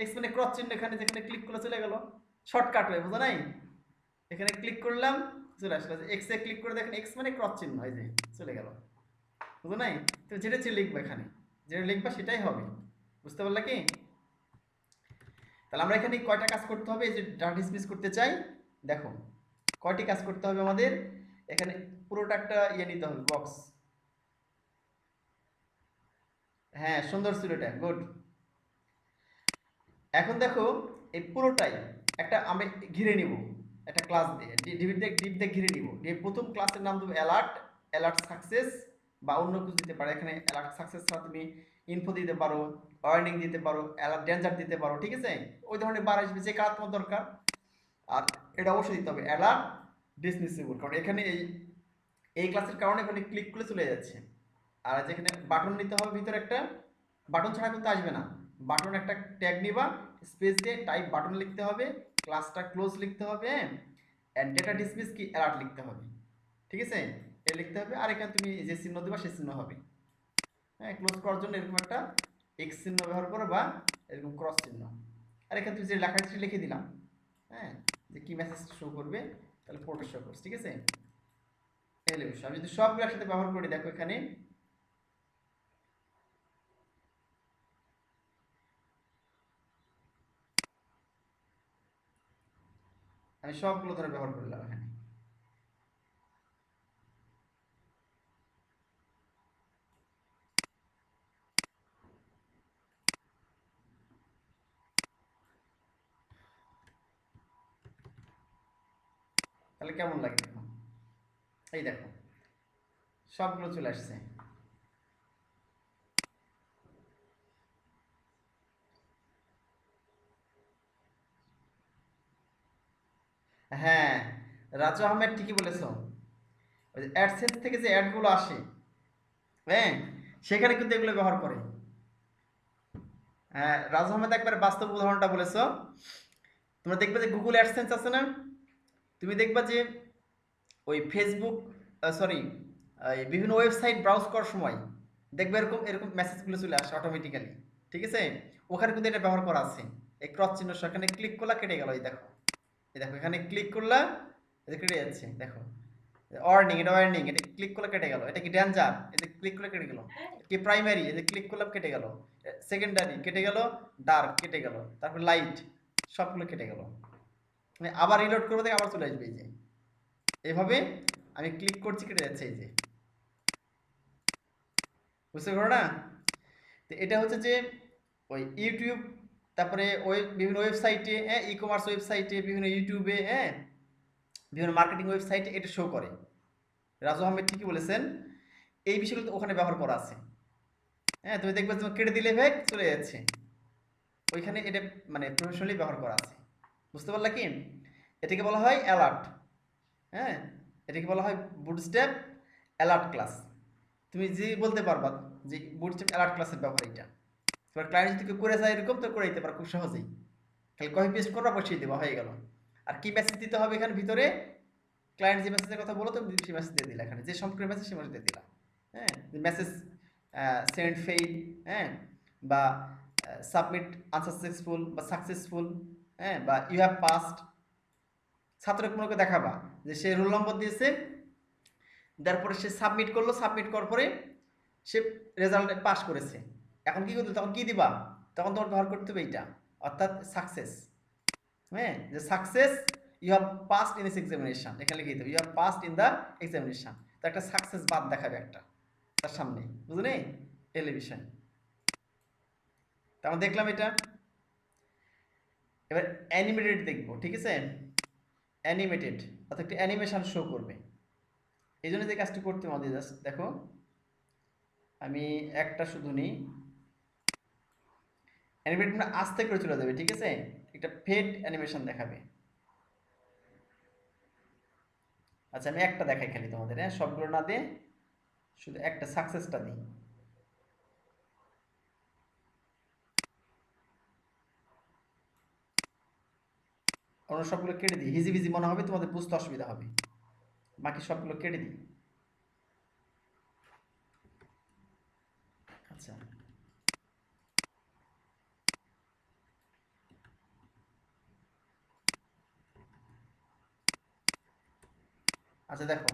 এক্স মানে ক্রস চিহ্ন, এখানে যেখানে ক্লিক করলে চলে গেল, শর্টকাট হয়ে, বুঝা নাই? এখানে ক্লিক করলাম, চলে আসলো। এক্স এ ক্লিক করে দেখেন, এক্স মানে ক্রস চিহ্ন, এই যে চলে গেল, বুঝো নাই? তো যেটা লিখবে এখানে, যেটা লিখবা সেটাই হবে, বুঝতে পারলা কি? তাহলে আমরা এখানে কয়টা কাজ করতে হবে, এই যে ডাটা ডিসমিস করতে চাই, দেখো কয়টি কাজ করতে হবে আমাদের। এখানে পুরোটা একটা ইয়ে নিতে হবে, বক্স। হ্যাঁ, সুন্দর ছিল এটা, গুড। এখন দেখো এই পুরোটাই একটা আমরা ঘিরে নিব, একটা ক্লাস দিয়ে ডিপ দিয়ে ঘিরে নিব। দিয়ে প্রথম ক্লাসের নাম দেবো অ্যালার্ট, অ্যালার্ট সাকসেস, বা অন্য কিছু দিতে পারো। এখানে অ্যালার্ট সাকসেস ছাড়া তুমি ইনফো দিতে পারো, ওয়ার্নিং দিতে পারো, অ্যালার্ট ডেঞ্জার দিতে পারো, ঠিক আছে? ওই ধরনের বার আসবে যে কাজ তোমার দরকার। আর এটা অবশ্যই দিতে হবে অ্যালার্ট ডিসমিসেবল, কারণ এখানে এই ক্লাসের কারণে এখানে ক্লিক করে চলে যাচ্ছে। আর যেখানে বাটন নিতে হবে, ভিতরে একটা বাটন ছাড়া কিন্তু আসবে না। বাটন একটা ট্যাগ নিবা, স্পেস দিয়ে টাইপ বাটন লিখতে হবে, ক্লাসটা ক্লোজ লিখতে হবে, এন্ড ডেটা ডিসমিস কি অ্যালার্ট লিখতে হবে, ঠিক আছে? এটা লিখতে হবে। আর এখানে তুমি যে চিহ্ন দিবা সেই চিহ্ন হবে। হ্যাঁ, ক্লোজ করার জন্য এরকম একটা এক্স চিহ্ন ব্যবহার করো, বা এরকম ক্রস চিহ্ন। আর এখানে তুমি যে লেখাটা লিখে দিলাম, হ্যাঁ, যে কি মেসেজ শো করবে, তাহলে ফটো শো করছে, ঠিক আছে? এলে বিষয় আমি যদি সবগুলো একসাথে ব্যবহার করি, দেখো এখানে আমি সবগুলো ধরে ব্যবহার করলাম এখানে। তাহলে কেমন লাগে দেখো, এই দেখো সবগুলো চলে আসছে। হ্যাঁ, রাজু আহমেদ ঠিকই বলেছো। ওই যে অ্যাডসেন্স থেকে যে অ্যাডগুলো আসে, হ্যাঁ, সেখানে কিন্তু এগুলো ব্যবহার করে। হ্যাঁ, রাজু আহমেদ একবার বাস্তব উদাহরণটা বলেছো। তোমরা দেখবে যে গুগল অ্যাডসেন্স আছে না, তুমি দেখবা যে ওই ফেসবুক, সরি, বিভিন্ন ওয়েবসাইট ব্রাউজ করার সময় দেখবে এরকম এরকম মেসেজগুলো চলে আসে অটোমেটিক্যালি, ঠিক আছে? ওখানে কিন্তু এটা ব্যবহার করা আছে। এই ক্রস চিহ্ন সেখানে ক্লিক করলা, কেটে গেল। এই দেখো, এই দেখো এখানে ক্লিক করলা, এটা কেটে যাচ্ছে, দেখো ওয়ার্নিং, এটা ওয়ার্নিং, এটা ক্লিক করলে কেটে গেল। এটা কি ডেঞ্জার, এটা ক্লিক করলে কেটে গেল। কি প্রাইমারি, এটা ক্লিক করলাম কেটে গেল। সেকেন্ডারি কেটে গেল, ডার্ক কেটে গেল, তারপর লাইট, সবগুলো কেটে গেল। মানে আবার রিলোড করবো, দেখে আবার চলে আসবে। এই যে এইভাবে আমি ক্লিক করছি, কেটে যাচ্ছে, এই যে, বুঝতে পারো না? তো এটা হচ্ছে যে ওই ইউটিউব, তারপরে ওই বিভিন্ন ওয়েবসাইটে, হ্যাঁ, ই কমার্স ওয়েবসাইটে, বিভিন্ন ইউটিউবে, হ্যাঁ, বিভিন্ন মার্কেটিং ওয়েবসাইটে এটা শো করে। রাজু আহমেদ ঠিকই বলেছেন, এই বিষয়গুলো তো ওখানে ব্যবহার করা আছে। হ্যাঁ, তুমি দেখবে তুমি কেটে দিলে ভাই চলে যাচ্ছে, ওইখানে এটা মানে প্রফেশনালি ব্যবহার করা আছে। বুঝতে পারলা কি? এটাকে বলা হয় অ্যালার্ট। হ্যাঁ, এটাকে বলা হয় বুটস্ট্র্যাপ অ্যালার্ট ক্লাস। তুমি যে বলতে পারবা যে বুটস্ট্র্যাপ অ্যালার্ট ক্লাসের ব্যবহার এটা। তোমার ক্লায়েন্ট যদি কেউ করে যায় এরকম, তো করে দিতে পারো খুব সহজেই। খালি কপি পেস্ট করবা, বসিয়ে দেবা, হয়ে গেল। আর কি মেসেজ দিতে হবে এখানে ভিতরে, ক্লায়েন্ট যে মেসেজের কথা বলো, তুমি সেই মেসেজ দিয়ে দিলা, এখানে যে সম্পর্কের মেসেজ সেই মেসেজ দিয়ে দিলা। হ্যাঁ, মেসেজ সেন্ড ফেইল, হ্যাঁ, বা সাবমিট আনসাকসেসফুল বা সাকসেসফুল, হ্যাঁ, বা ইউ হ্যাভ পাসড। ছাত্রকে মনে করে দেখাবা যে সে রোল নম্বর দিয়েছে, তারপরে সে সাবমিট করলো, সাবমিট করার পরে সে রেজাল্ট পাস করেছে। এখন কি করতে, তখন কি দিবা, তখন তোমার ব্যবহার করতে হবে এইটা, অর্থাৎ সাকসেস। হ্যাঁ, যে success, you have passed in this examination, এখানে লিখে দিতে হবে you have passed in the examination. তো একটা সাকসেস বাদ দেখাবে একটা তার সামনে, বুঝলি? টেলিভিশন। তো আমরা দেখলাম এটা। এবার অ্যানিমেটেড দেখবো, ঠিক আছে? অ্যানিমেটেড অর্থাৎ একটা অ্যানিমেশন শো করবে। এই জন্য যে কাজটি করতে আমাদের, জাস্ট দেখো আমি একটা শুধু নিই। অ্যানিমেটেড মানে আস্তে করে চলে যাবে, ঠিক আছে? একটা ফেড অ্যানিমেশন দেখাবে। আচ্ছা আমি একটা দেখাই খালি তোমাদের, হ্যাঁ সবগুলো না দিয়ে শুধু একটা সাকসেসটা দিই। অন্য সবগুলো কেটে দিই, হিজিবিজি মনে হবে, তোমাদের বুঝতে অসুবিধা হবে, বাকি সবগুলো কেটে দিই। আচ্ছা আচ্ছা দেখো,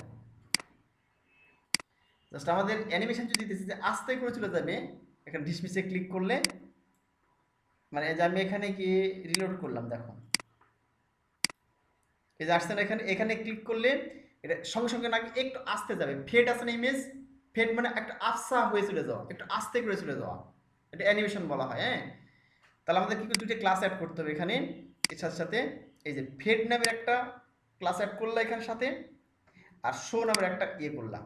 জাস্ট আমাদের অ্যানিমেশন যদি দিতেছি যে আস্তে করে চলে যাবে, এখানে ডিসমিসে ক্লিক করলে, মানে যে আমি এখানে কি রিলোড করলাম, দেখো এই যে আসছে না, এখানে এখানে ক্লিক করলে এটা সঙ্গে সঙ্গে নাকি একটু আস্তে যাবে, ফেড আছে না ইমেজ, ফেড মানে একটা আফসা হয়ে চলে যাওয়া, একটু আস্তে করে চলে যাওয়া, এটা অ্যানিমেশন বলা হয়। হ্যাঁ তাহলে আমাদের কি করে দুইটা ক্লাস অ্যাড করতে হবে এখানে, এর সাথে সাথে এই যে ফেড নামের একটা ক্লাস অ্যাড করলাম এখানে সাথে, আর শো নামের একটা ইয়ে করলাম,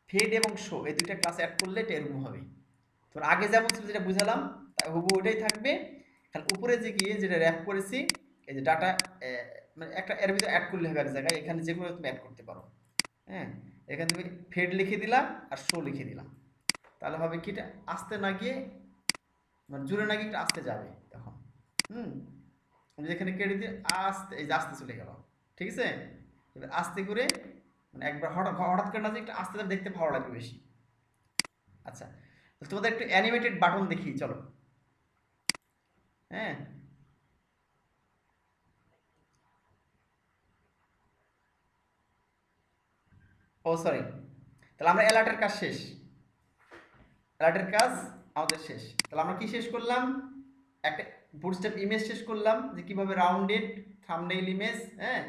ফেড এবং শো এই দুইটা ক্লাস অ্যাড করলে এটা এরকম হবে। তো আগে যেমন ছিল যেটা বুঝালাম তাই হুবহু ওইটাই থাকবে, খালি উপরে যে গিয়ে যেটা র্যাপ করেছি এই যে ডাটা, মানে একটা এর ভিতরে অ্যাড করলে হবে এক জায়গায়, এখানে যেগুলো তুমি অ্যাড করতে পারো। হ্যাঁ এখানে তুমি ফেড লিখে দিলাম আর শো লিখে দিলাম, তাহলে হবে কি এটা আস্তে না গিয়ে, মানে জুড়ে না গিয়ে একটু আস্তে যাবে তখন। হুম আমি যেখানে কেটে দিয়ে আস্তে, এই যে আস্তে চলে গেল, ঠিক আছে। এবার আস্তে করে, মানে একবার হঠাৎ হঠাৎ করে না যে একটু আস্তে দেখতে ভালো লাগবে বেশি। আচ্ছা তো তোমাদের একটু অ্যানিমেটেড বাটন দেখি চলো। হ্যাঁ ও সরি, তাহলে আমরা অ্যালার্টের কাজ শেষ, অ্যালার্টের কাজ আমাদের শেষ। তাহলে আমরা কি শেষ করলাম, একটা বুটস্ট্র্যাপ ইমেজ শেষ করলাম, যে কিভাবে রাউন্ডেড থাম্বনেইল ইমেজ, হ্যাঁ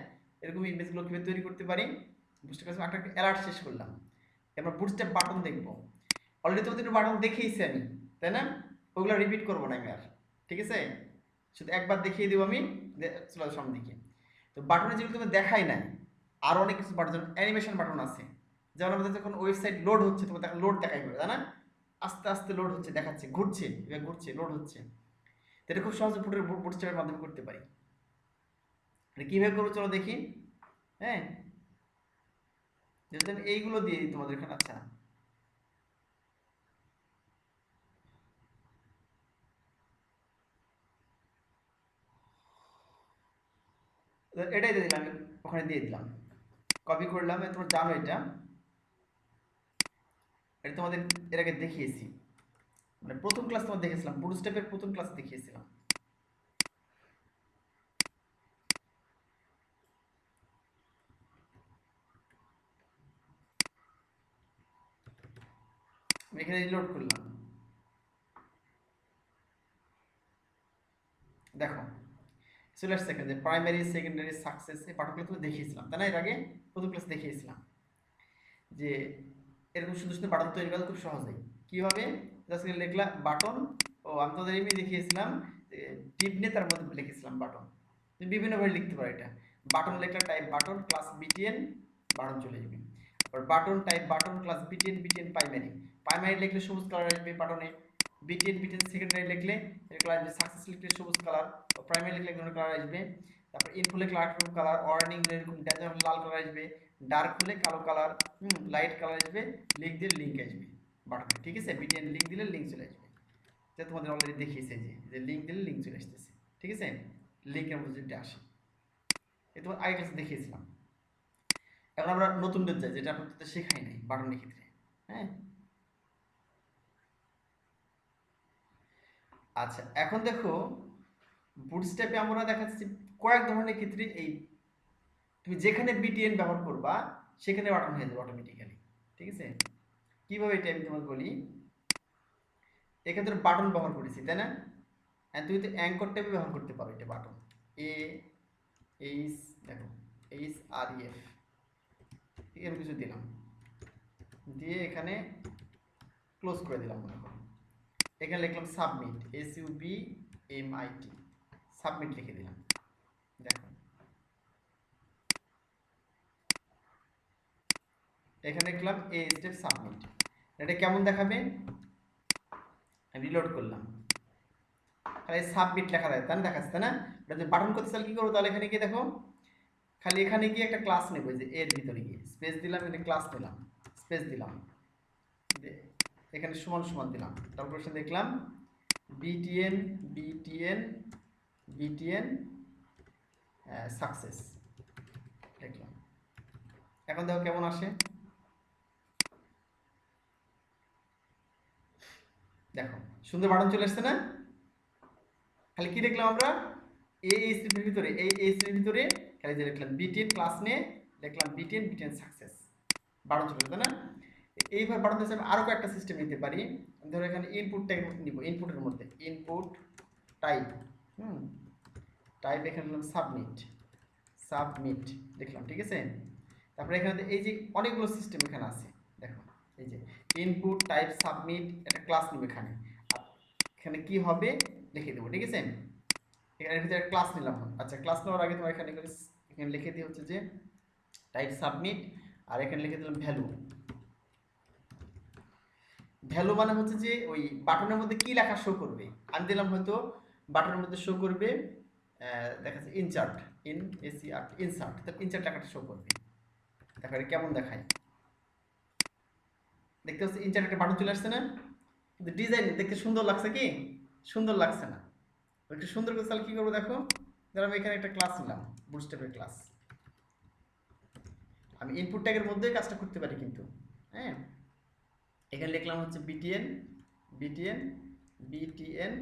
এরকম ইমেজগুলো কিভাবে তৈরি করতে পারি, বুটস্ট্র্যাপ একটা অ্যালার্ট শেষ করলাম। এবার বুটস্ট্র্যাপ বাটন দেখবো, অলরেডি তোমাদের বাটন দেখিয়েছি আমি, তাই না, ওগুলো রিপিট করবো না আমি আর, ঠিক আছে, শুধু একবার দেখিয়ে দেবো আমি, চলো সামনে দিকে। তো বাটনে যেগুলো তুমি দেখাই নাই, আরো অনেক কিছু বাটন, যেমন অ্যানিমেশন বাটন আছে, যেমন আমাদের যখন ওয়েবসাইট লোড হচ্ছে তোমার দেখা লোড দেখাই হবে, তাই না, আস্তে আস্তে লোড হচ্ছে দেখাচ্ছে, ঘুরছে, এবার ঘুরছে লোড হচ্ছে, তো এটা খুব সহজে বুটস্ট্র্যাপের মাধ্যমে করতে পারি। এটা কিভাবে করবো চলো দেখি। হ্যাঁ যদি আমি এইগুলো দিয়ে দিই তোমাদের এখানে, আচ্ছা এটাই দিয়ে দিলাম, আমি ওখানে দিয়ে দিলাম, কপি করলাম, তোমরা জানো এটা, এটা তোমাদের এর আগে দেখিয়েছি, মানে প্রথম ক্লাস তোমার দেখেছিলাম, বুটস্ট্র্যাপের প্রথম ক্লাস দেখিয়েছিলাম। আমি এখানে রিলোড করলাম, দেখো চলে আসছে এখানে যে প্রাইমারি সেকেন্ডারি সাকসেস, এই পাঠগুলো তুমি দেখিয়েছিলাম তাই না, এর আগে প্রথম ক্লাস দেখিয়েছিলাম যে এরকম সুন্দর সুন্দর বাটন তৈরি করা খুব সহজেই, কিভাবে জাস্ট লিখলা বাটন, ও আমি তোদের এমনি দেখিয়েছিলাম টিপনে তার মধ্যে লিখেছিলাম বাটন, তুমি বিভিন্নভাবে লিখতে পারো এটা, বাটন লেখা type button class BTN, button চলে যাবে। আর button type button class BTN, BTN primary, primary লিখলে সবুজ কালার আসবে বাটনে, বিটিএন বিটিএন সেকেন্ডারি লিখলে এর কালার আসবে, সাকসেস লিখলে সবুজ কালার, প্রাইমারি লিখলে এক ধরনের কালার আসবে, তারপর ইনফো লিখলে আরেক কালার, ওয়ার্নিং এরকম ডেঞ্জার লাল কালার আসবে, ডার্ক হলে কালো কালার, লাইট কালার আসবে, লিঙ্ক দিলে লিঙ্ক আসবে বাটনে, ঠিক আছে, বিটিএন লিঙ্ক দিলে লিঙ্ক চলে আসবে, যেটা তোমাদের অলরেডি দেখিয়েছে যে লিঙ্ক দিলে লিঙ্ক চলে আসতেছে, ঠিক আছে, লিঙ্কের মধ্যে যেটা আসে, এ তোমার আগে ক্লাসে দেখিয়েছিলাম। এখন আমরা নতুন ডেট যাই, যেটা আপনাদের শেখাই নাই বাটনের ক্ষেত্রে। হ্যাঁ আচ্ছা এখন দেখো বুটস্ট্র্যাপে আমরা দেখাচ্ছি কয়েক ধরনের ক্ষেত্রে এই, তুমি যেখানে বিটিএন ব্যবহার করবা সেখানে বাটন হয়ে যাবে অটোমেটিক্যালি, ঠিক আছে, কিভাবে এটা আমি তোমাকে বলি, এক্ষেত্রে বাটন ব্যবহার করেছি তাই না, তুমি তো অ্যাঙ্কর ট্যাবে ব্যবহার করতে পারো, এটা বাটন এ এইচ, দেখো এইচ আর এফ এরকম কিছু দিলাম, দিয়ে এখানে ক্লোজ করে দিলাম, মনে করো এখানে লিখলাম সাবমিট, SUBMIT, সাবমিট লিখে দিলাম, দেখো এখানে লিখলাম এ স্টেপ সাবমিট, এটা কেমন দেখাবে, রিলোড করলাম, খালি সাবমিট লেখা যায়, তাই না? দেখাচ্ছে, তাই না? এটা যদি বাটন করতে চাইলে কি করবো, তাহলে এখানে গিয়ে দেখো, খালি এখানে গিয়ে একটা ক্লাস নেবো, যে এর ভিতরে গিয়ে স্পেস দিলাম, এখানে ক্লাস নিলাম, স্পেস দিলাম, এখানে সমান সমান দিলাম, তারপর দেখলাম বিটিএন বিটিএন বিটিএন সাকসেস দেখলাম। এখন দেখো কেমন আসে, দেখো সুন্দর বাটন চলে আসছে না? খালি কি দেখলাম আমরা, এই স্ট্রিপের ভিতরে, এই স্ট্রিপের ভিতরে খালি যে লিখলাম বিটিএন ক্লাস নিয়ে দেখলাম বিটিএন বিটিএন সাকসেস, বাটন চলে আসছে না? এইভাবে বাটন হিসেবে আরো কয়েকটা সিস্টেম নিতে পারি। ধরো এখানে ইনপুট ট্যাগ নিব, ইনপুটের মধ্যে ইনপুট টাইপ, টাইপ এখানে লিখলাম সাবমিট, সাবমিট লিখলাম, ঠিক আছে? তারপরে এখানে এই যে অনেকগুলো সিস্টেম এখানে আছে, দেখো এই যে ইনপুট টাইপ সাবমিট, একটা ক্লাস নিব এখানে, এখানে কি হবে লিখে দেবো, ঠিক আছে? এখানে ভিতরে ক্লাস নিলাম। আচ্ছা, ক্লাস নেওয়ার আগে তোমার এখানে লিখে দিয়ে হচ্ছে যে টাইপ সাবমিট, আর এখানে লিখে দিলাম ভ্যালু। ভ্যালু মানে হচ্ছে যে ওই বাটনের মধ্যে কি লেখা শো করবে, আমি দিলাম হয়তো বাটনের মধ্যে শো করবে দেখাচ্ছে ইনসার্ট, ইনসার্ট, তো ইনসার্ট লেখাটা শো করবে। দেখো এটা কেমন দেখায়, দেখতে হচ্ছে ইনসার্ট একটা বাটন চলে আসছে না? কিন্তু ডিজাইন দেখতে সুন্দর লাগছে কি? সুন্দর লাগছে না। একটু সুন্দর করে তাহলে কি করবো দেখো, ধরো আমি এখানে একটা ক্লাস নিলাম, বুটস্ট্র্যাপের ক্লাস, আমি ইনপুট ট্যাগের মধ্যেই কাজটা করতে পারি কিন্তু, হ্যাঁ। এখানে লিখলাম হচ্ছে বিটিএন বিটিএন বিটিএন,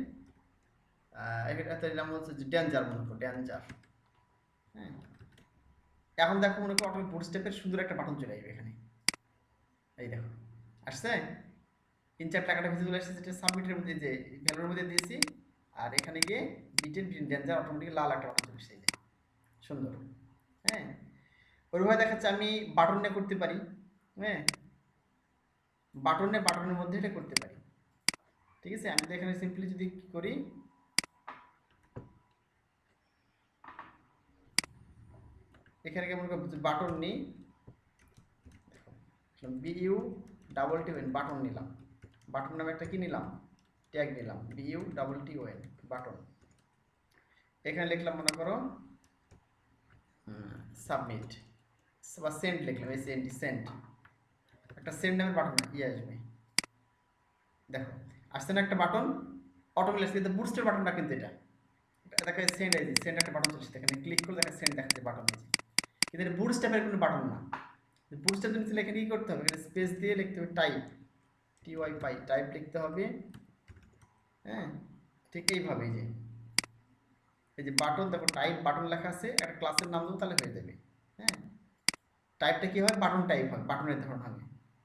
এটা নিলাম হচ্ছে যে ডেঞ্জার, মনে করো ডেঞ্জার, হ্যাঁ। এখন দেখো মনে করো অটোমেটিক বুটস্ট্র্যাপের সুন্দর একটা বাটন চলে আসবে এখানে, এই দেখো আসছে, ইনচার টাকাটা ভিতরে চলে আসছে, যেটা সাবমিটের মধ্যে যে ভ্যালুর মধ্যে দিয়েছি, আর এখানে গিয়ে বিটেন বিটেন ডেঞ্জার অটোমেটিক লাল একটা বাটন চলে এসেছে, সুন্দর, হ্যাঁ। ওইভাবে দেখাচ্ছে আমি বাটনে করতে পারি, হ্যাঁ, বাটনের মধ্যে এটা করতে পারি, ঠিক আছে? আমি তো এখানে সিম্পলি যদি কি করি, এখানে কেমন বাটন নিই, বিইউ ডাবল টি ওএন বাটন নিলাম, বাটন নামে একটা কি নিলাম, ট্যাগ নিলাম, বিইউ ডাবল টি ওএন বাটন, এখানে লিখলাম মনে করো সাবমিট বা সেন্ড লিখলাম, এই সেন্ড একটা সেন্ড নামের বাটন আসবে, দেখো আসছে না একটা বাটন অটোমেটিক, কিন্তু বুস্টের বাটনটা কিন্তু এটা দেখা সেন্ড আছে, সেন্ড একটা বাটন চলছে, এখানে ক্লিক করলে দেখা সেন্ড দেখাচ্ছে বাটন আছে, কিন্তু এটা বুটস্ট্র্যাপের কোনো বাটন না। বুটস্ট্র্যাপ যদি এখানে কি করতে হবে, এখানে স্পেস দিয়ে লিখতে হবে টাইপ, টিওয়াই পাই টাইপ লিখতে হবে, হ্যাঁ। ঠিক এইভাবে এই যে বাটন, দেখো টাইপ বাটন লেখা আছে, একটা ক্লাসের নাম দেবো তাহলে হয়ে যাবে, হ্যাঁ। টাইপটা কি হয়, বাটন টাইপ হয়, বাটনের ধরন হবে,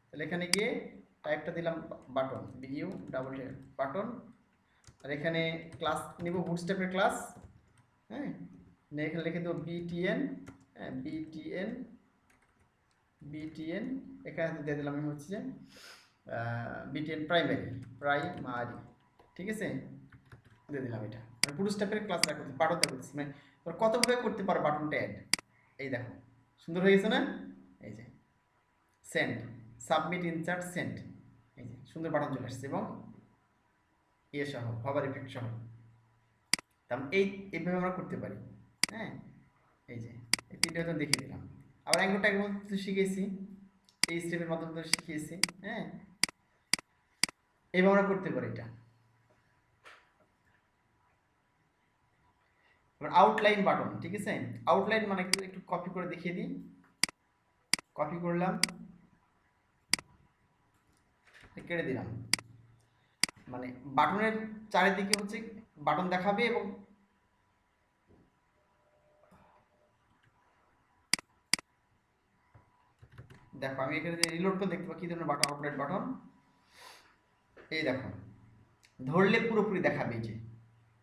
তাহলে এখানে গিয়ে টাইপটা দিলাম button, B U double T button, আর এখানে ক্লাস নিব বুটস্ট্র্যাপের ক্লাস, হ্যাঁ। এখানে লিখে দেবো বিটিএন, হ্যাঁ, বিটিএন বিটিএন, এখানে দিয়ে দিলাম আমি হচ্ছে যে বিটিএন প্রাইমারি, ঠিক আছে? দিয়ে দিলাম এটা, আমি বুটস্ট্র্যাপের ক্লাসটা করছি, বাটনটা করছি, মানে কতভাবে করতে পারো বাটনটা অ্যাড, এই দেখো সুন্দর হয়ে গেছে না? এই যে সেন্ড, সাবমিট, ইনসার্ট, সেন্ড, এই যে সুন্দর বাটন চলে আসছে, এবং সহ হভার ইফেক্ট সহ, তাহলে এইভাবে আমরা করতে পারি, হ্যাঁ। এই যে এই তিনটা হয়তো দেখিয়ে দিলাম, আবার অ্যাঙ্গেল ট্যাগের মধ্যে শিখেছি, এই স্টেপের মাধ্যমে শিখিয়েছি, হ্যাঁ। এইভাবে আমরা করতে পারি এটা। এবার আউটলাইন বাটন, ঠিক আছে? আউটলাইন মানে একটু কপি করে দেখিয়ে দিই, কপি করলাম, কেটে দিলাম, মানে বাটনের চারিদিকে হচ্ছে বাটন দেখাবে, এবং দেখো আমি এখানে যে রিলোড করে দেখতে পাই কি ধরনের বাটন, আউটলাইন বাটন, এই দেখো ধরলে পুরোপুরি দেখাবে, এই যে,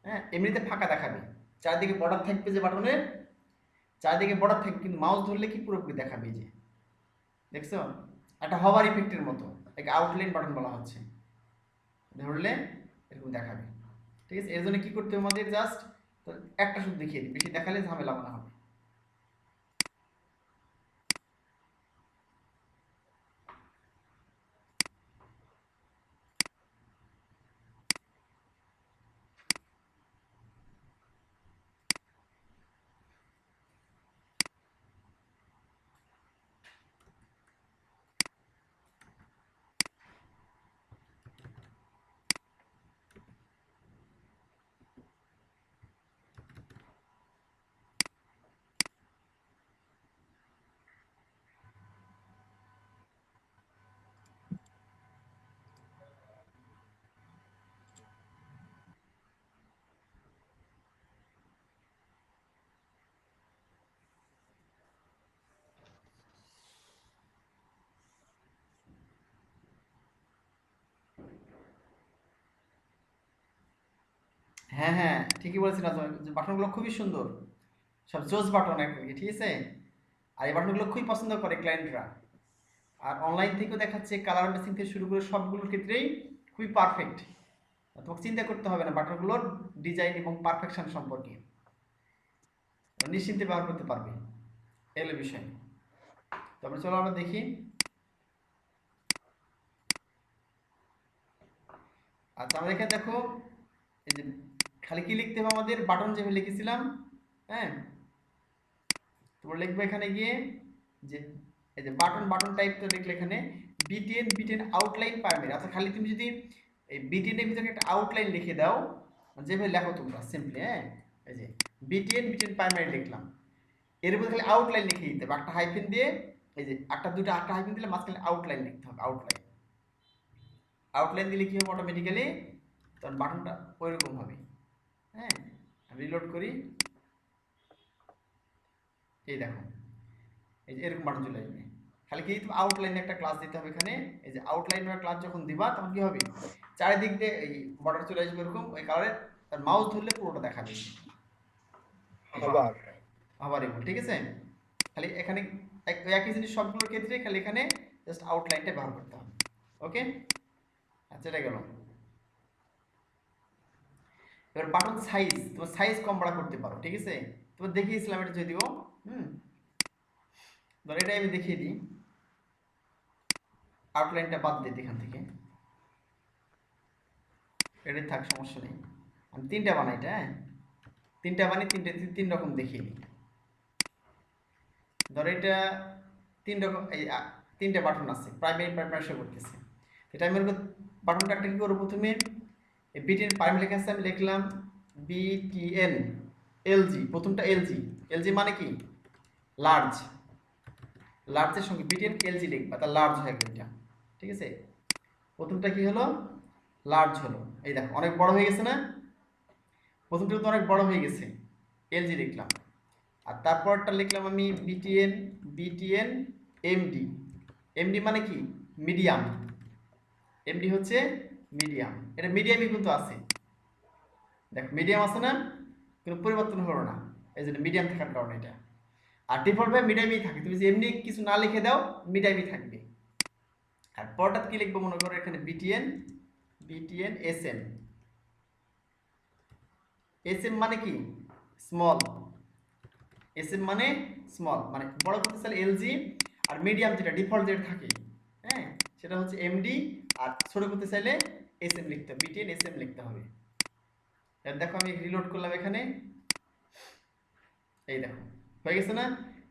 হ্যাঁ, এমনিতে ফাঁকা দেখাবে, চারিদিকে বর্ডার থাকবে যে বাটনের, চারিদিকে বর্ডার থাকবে, কিন্তু মাউস ধরলে কি পুরোপুরি দেখাবে, এই যে দেখছো, একটা হভার ইফেক্টের মতো, একে আউটলাইন বাটন বলা হচ্ছে, ধরলে এরকম দেখাবে, ঠিক আছে? এর জন্য কি করতে হবে আমাদের, জাস্ট তো একটা শুধু দেখিয়ে দিই, বেশি দেখালে ঝামেলা মনে হবে। হ্যাঁ হ্যাঁ, ঠিকই বলেছেন আজম, যে বাটনগুলো খুবই সুন্দর, সব জোস বাটন আর কি, ঠিক আছে। আর এই বাটনগুলো খুবই পছন্দ করে ক্লায়েন্টরা। আর অনলাইন থেকেও দেখাচ্ছে কালার ম্যাচিং থেকে শুরু করে সবগুলোর ক্ষেত্রেই খুবই পারফেক্ট। তোমাকে চিন্তা করতে হবে না বাটনগুলোর ডিজাইন এবং পারফেকশন সম্পর্কে, নিশ্চিন্তে ব্যবহার করতে পারবে, এলো বিষয়। তারপরে চলো আমরা দেখি। আচ্ছা আমরা এখানে দেখো, এই যে খালি কি লিখতে হবে আমাদের, বাটন যেভাবে লিখেছিলাম, হ্যাঁ, তোমরা লিখবে এখানে গিয়ে যে এই যে বাটন বাটন টাইপ তো লিখলে এখানে বিটিএন বিটিএন আউটলাইন প্রাইমারি। আচ্ছা খালি তুমি যদি এই বিটিএন এর ভিতরে একটা আউটলাইন লিখে দাও, যেভাবে লেখো তোমরা সিম্পলি, হ্যাঁ, এই যে বিটিএন বিটিএন প্রাইমারি লিখলাম, এর উপর খালি আউটলাইন লিখে দিতে হবে একটা হাইফেন দিয়ে, এই যে একটা দুটো একটা হাইফেন দিলে মাঝখানে আউটলাইন লিখতে হবে, আউটলাইন। আউটলাইন দিলে কি হবে অটোমেটিক্যালি তখন বাটনটা ওইরকম হবে। হ্যাঁ, আমি রিলোড করি, এই দেখো এই যে এরকম বাটন চলে আসবে। খালি কি তুমি আউটলাইনে একটা ক্লাস দিতে হবে এখানে, এই যে আউটলাইনের ক্লাস যখন দিবা তখন কি হবে, চারিদিক দিয়ে এই বর্ডার চলে আসবে এরকম ওই কালারের, আর মাউস ধরলে পুরোটা দেখাবে আবার আবার এরকম, ঠিক আছে। খালি এখানে একই জিনিস সবগুলোর ক্ষেত্রে, খালি এখানে জাস্ট আউটলাইনটা ব্যবহার করতে হবে। ওকে, আচ্ছা এটা গেল। এবার বাটন সাইজ, তোমার সাইজ কম বাড়া করতে পারো, ঠিক আছে। তোমার দেখিয়েছিলাম এটা যদিও, হুম, ধর এটাই আমি দেখিয়ে দিই, আউটলাইনটা বাদ দিই এখান থেকে, এটাই থাক, সমস্যা নেই। আমি তিনটা বানাই এটা, হ্যাঁ, তিনটা বানাই, তিন রকম দেখিয়ে দিই। ধর এটা তিন রকম, এই তিনটা বাটন আছে, প্রাইমারি প্রাইমারি শো করতেছে। এটা আমি বাটনটা একটা কি করবো, প্রথমে এই বিটিএন প্রাইমারি লেখা আছে, আমি লিখলাম বিটিএন এলজি, প্রথমটা এলজি, এলজি মানে কি লার্জ, লার্জের সঙ্গে বিটিএন এলজি লিখবা, তা লার্জ হয়ে গেল এটা, ঠিক আছে। প্রথমটা কি হলো, লার্জ হলো, এই দেখো অনেক বড় হয়ে গেছে না, প্রথমটা তো অনেক বড় হয়ে গেছে, এলজি লিখলাম। আর তারপরটা লিখলাম আমি বিটিএন বিটিএন এমডি, এমডি মানে কি মিডিয়াম, এমডি হচ্ছে মিডিয়াম, এটা মিডিয়ামই কিন্তু আছে, দেখো মিডিয়াম আছে না, কোনো পরিবর্তন হলো না, এই জন্য মিডিয়াম থাকার কারণে এটা। আর ডিফল্টভাবে মিডিয়ামই থাকে, তুমি যে এমনি কিছু না লিখে দাও মিডিয়ামই থাকবে। আর পরটা কি লিখবো, মনে করো এখানে বিটিএন বিটিএন এসএম, এসএম মানে কি স্মল, এসএম মানে স্মল, মানে বড় করতে চাইলে এলজি, আর মিডিয়াম যেটা ডিফল্ট যেটা থাকে, হ্যাঁ, সেটা হচ্ছে এমডি, আর ছোট করতে চাইলে এসএম লিখতে হবে, বিটিএন এসএম লিখতে হবে। এবার দেখো আমি রিলোড করলাম এখানে, এই দেখো হয়ে গেছে না,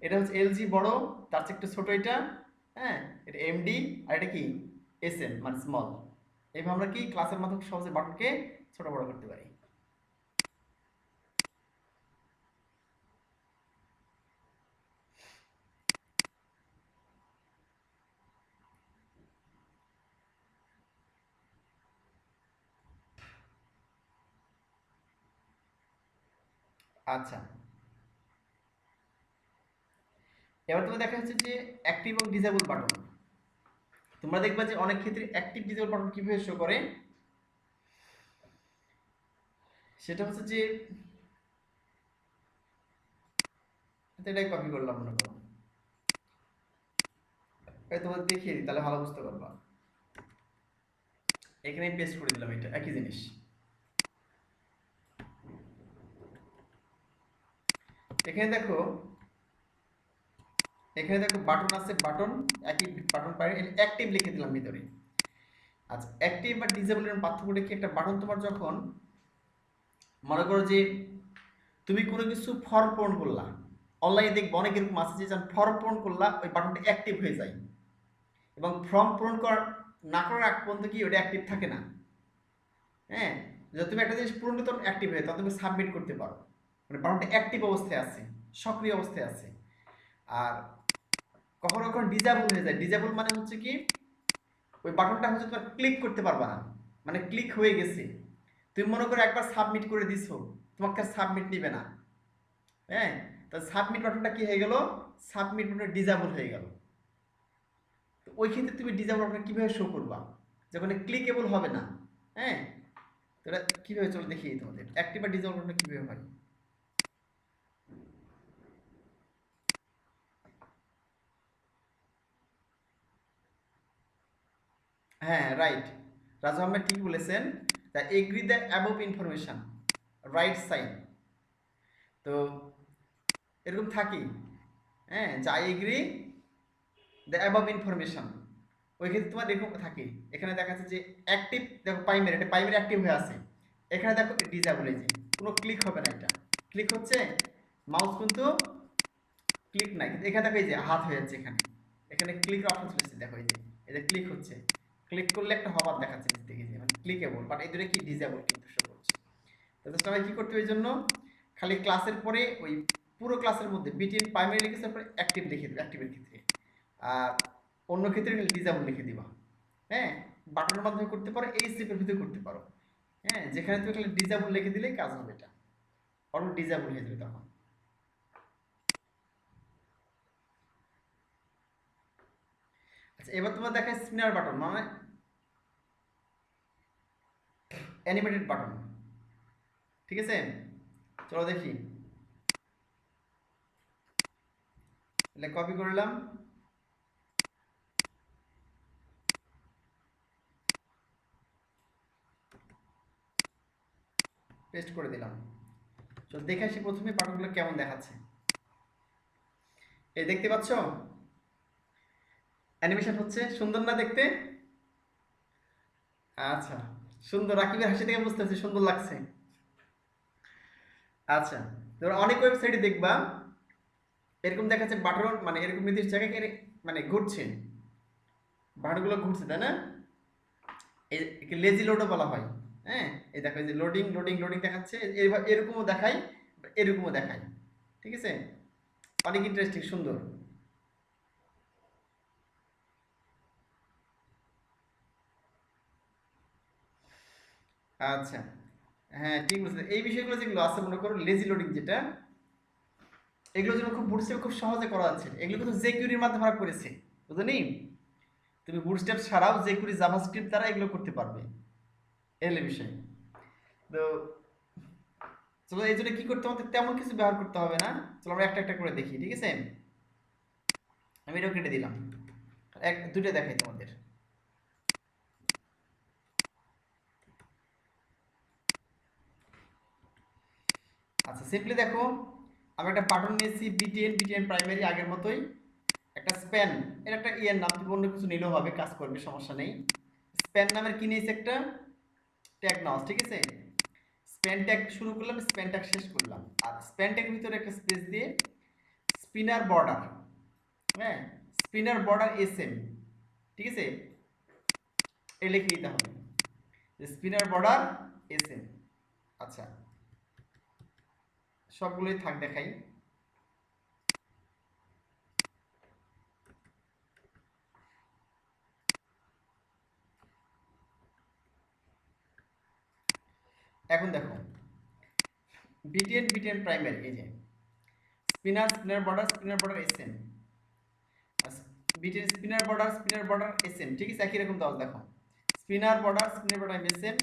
এটা হচ্ছে এলজি বড়, তার চেয়ে একটু ছোট এটা, হ্যাঁ, এটা এমডি, আর এটা কি এসএম মানে স্মল। এইভাবে আমরা কি ক্লাসের মাধ্যমে সহজে বাটনকে ছোট বড় করতে পারি। আচ্ছা এবার তুমি দেখা যাচ্ছে যে অ্যাক্টিভ এবং ডিসেবল বাটন, তোমরা দেখবা যে অনেক ক্ষেত্রে অ্যাক্টিভ ডিসেবল বাটন কিভাবে শো করে, সেটা হচ্ছে যে এটাই কপি করলাম মনে করো, তোমাদের দেখিয়ে দিই তাহলে ভালো বুঝতে পারবা। এখানে পেস্ট করে দিলাম, এটা একই জিনিস। এখানে দেখো, এখানে দেখো বাটন আছে, বাটন একই বাটন পাই, অ্যাক্টিভ লিখে দিলাম ভিতরে। আচ্ছা অ্যাক্টিভ বা ডিসেবলের পার্থক্যটা কি, একটা বাটন তোমার যখন মনে করো যে তুমি কোনো কিছু ফর্ম পূরণ করলা, অনলাইনে দেখবো অনেক এরকম আছে যে ফর্ম পূরণ করলা ওই বাটনটা অ্যাক্টিভ হয়ে যায়, এবং ফর্ম পূরণ না করার আগ পর্যন্ত কি ওটা অ্যাক্টিভ থাকে না, হ্যাঁ, যদি তুমি একটা জিনিস পূরণ তখন অ্যাক্টিভ হয়ে তখন তুমি সাবমিট করতে পারো, মানে বাটনটা অ্যাক্টিভ অবস্থায় আছে, সক্রিয় অবস্থায় আছে। আর কখনো কখনো ডিজেবল হয়ে যায়, ডিজেবল মানে হচ্ছে কি ওই বাটনটা হচ্ছে তোমার ক্লিক করতে পারবা না, মানে ক্লিক হয়ে গেছে, তুমি মনে করো একবার সাবমিট করে দিছো, তোমাকে আর সাবমিট নিবে না, হ্যাঁ, তাহলে সাবমিট বাটনটা কি হয়ে গেল, সাবমিট বাটনটা ডিজেবল হয়ে গেল। ওই ক্ষেত্রে তুমি ডিজেবল বাটন কিভাবে শো করবা, যখন ক্লিকেবল হবে না, হ্যাঁ, তো এটা কিভাবে চলো দেখি তোমাদের অ্যাক্টিভ আর ডিসেবল বাটনটা কিভাবে হয়। হ্যাঁ রাইট, রাজু আহমেদ ঠিক বলেছেন। The agree the above information right sign. তো এরকম থাকি, হ্যাঁ, যা এগ্রি দ্য অ্যাবভ ইনফরমেশন, ওই ক্ষেত্রে তোমার এরকম থাকে। এখানে দেখা যাচ্ছে যে অ্যাক্টিভ, দেখো প্রাইমারি, এটা প্রাইমারি অ্যাক্টিভ হয়ে আছে। এখানে দেখো ডিসেবল, এই যে কোনো ক্লিক হবে না, এটা ক্লিক হচ্ছে, মাউস কিন্তু ক্লিক নাই, কিন্তু এখানে দেখো এই যে হাত হয়ে যাচ্ছে, এখানে এখানে ক্লিকের অপশন চলে এসেছে, দেখো এই যে ক্লিক হচ্ছে, ক্লিক করলে একটা হবার দেখাচ্ছে নিচ থেকে, যে মানে ক্লিকেবল, বাট এই দুটো কি ডিসেবল কিন্তু শো করছে। তো জাস্ট আমি কি করতে হবে, এই জন্য খালি ক্লাসের পরে ওই পুরো ক্লাসের মধ্যে বিটিএন প্রাইমারি লিখেছে, তারপরে অ্যাক্টিভ লিখে দেবে অ্যাক্টিভের ক্ষেত্রে, আর অন্য ক্ষেত্রে খালি ডিসেবল লিখে দিবা। হ্যাঁ, বাটনের মাধ্যমে করতে পারো, এই স্টেপের ভিতরে করতে পারো। হ্যাঁ, যেখানে তুমি খালি ডিসেবল লিখে দিলেই কাজ হবে, এটা অটো ডিসেবল হয়ে যাবে তখন। আচ্ছা, এবার তোমার দেখায় স্পিনার বাটন, মানে অ্যানিমেটেড বাটন। ঠিক আছে, চলো দেখি, তাহলে কপি করলাম, পেস্ট করে দিলাম। চলো দেখে আসি প্রথমে বাটনগুলো কেমন দেখাচ্ছে। এই দেখতে পাচ্ছ অ্যানিমেশন হচ্ছে, সুন্দর না দেখতে? আচ্ছা, সুন্দর, রাকিবের হাসি থেকে বুঝতে পারছি সুন্দর লাগছে। আচ্ছা, তোমরা অনেক ওয়েবসাইটে দেখবা এরকম দেখাচ্ছে বাটন, মানে এরকম নির্দিষ্ট জায়গায় মানে ঘুরছে, বাটনগুলো ঘুরছে, তাই না? একে লেজি লোডও বলা হয়। হ্যাঁ, এই দেখো, এই যে লোডিং লোডিং লোডিং দেখাচ্ছে, এরকমও দেখায়, এরকমও দেখায়। ঠিক আছে, অনেক ইন্টারেস্টিং, সুন্দর। আচ্ছা, হ্যাঁ ঠিক বলছে, এই বিষয়গুলো যেগুলো আছে, মনে করো লেজি লোডিং যেটা, এগুলো যেন খুব বুটস্ট্র্যাপ খুব সহজে করা যাচ্ছে, এগুলো কিন্তু জেকিউরির মাধ্যমে আমরা করেছি, বুঝলি? তুমি বুটস্ট্র্যাপ ছাড়াও জেকিউরি জাভাস্ক্রিপ্ট দ্বারা এগুলো করতে পারবে, এল বিষয়। তো চলো, এই জন্য কি করতে হবে, তেমন কিছু ব্যবহার করতে হবে না। চলো আমরা একটা একটা করে দেখি, ঠিক আছে? আমি এটাও কেটে দিলাম, দুইটা দেখাই তোমাদের। আচ্ছা, সিম্পলি দেখো, আমি একটা বাটন নিয়েছি বিটিএন, বিটিএন প্রাইমারি আগের মতোই, একটা স্প্যান, এর একটা ইয়ের নাম, তুমি অন্য কিছু নিলেও হবে, কাজ করবে, সমস্যা নেই। স্প্যান নামের কি নিয়েছি একটা ট্যাগ নাও, ঠিক আছে? স্প্যান ট্যাগ শুরু করলাম, স্প্যান ট্যাগ শেষ করলাম, আর স্প্যান ট্যাগের ভিতরে একটা স্পেস দিয়ে স্পিনার বর্ডার, হ্যাঁ, স্পিনার বর্ডার এসএম, ঠিক আছে, এই লিখে দিতে হবে, স্পিনার বর্ডার এসএম। আচ্ছা, সবগুলোই থাক, দেখাই। এখন দেখো বিটিএন, বিটিএন প্রাইমারি, এই যে spinner, spinner border, spinner border SM, BTN spinner border SM, ঠিক আছে, একই রকম দাও, দেখো spinner border, spinner border SM.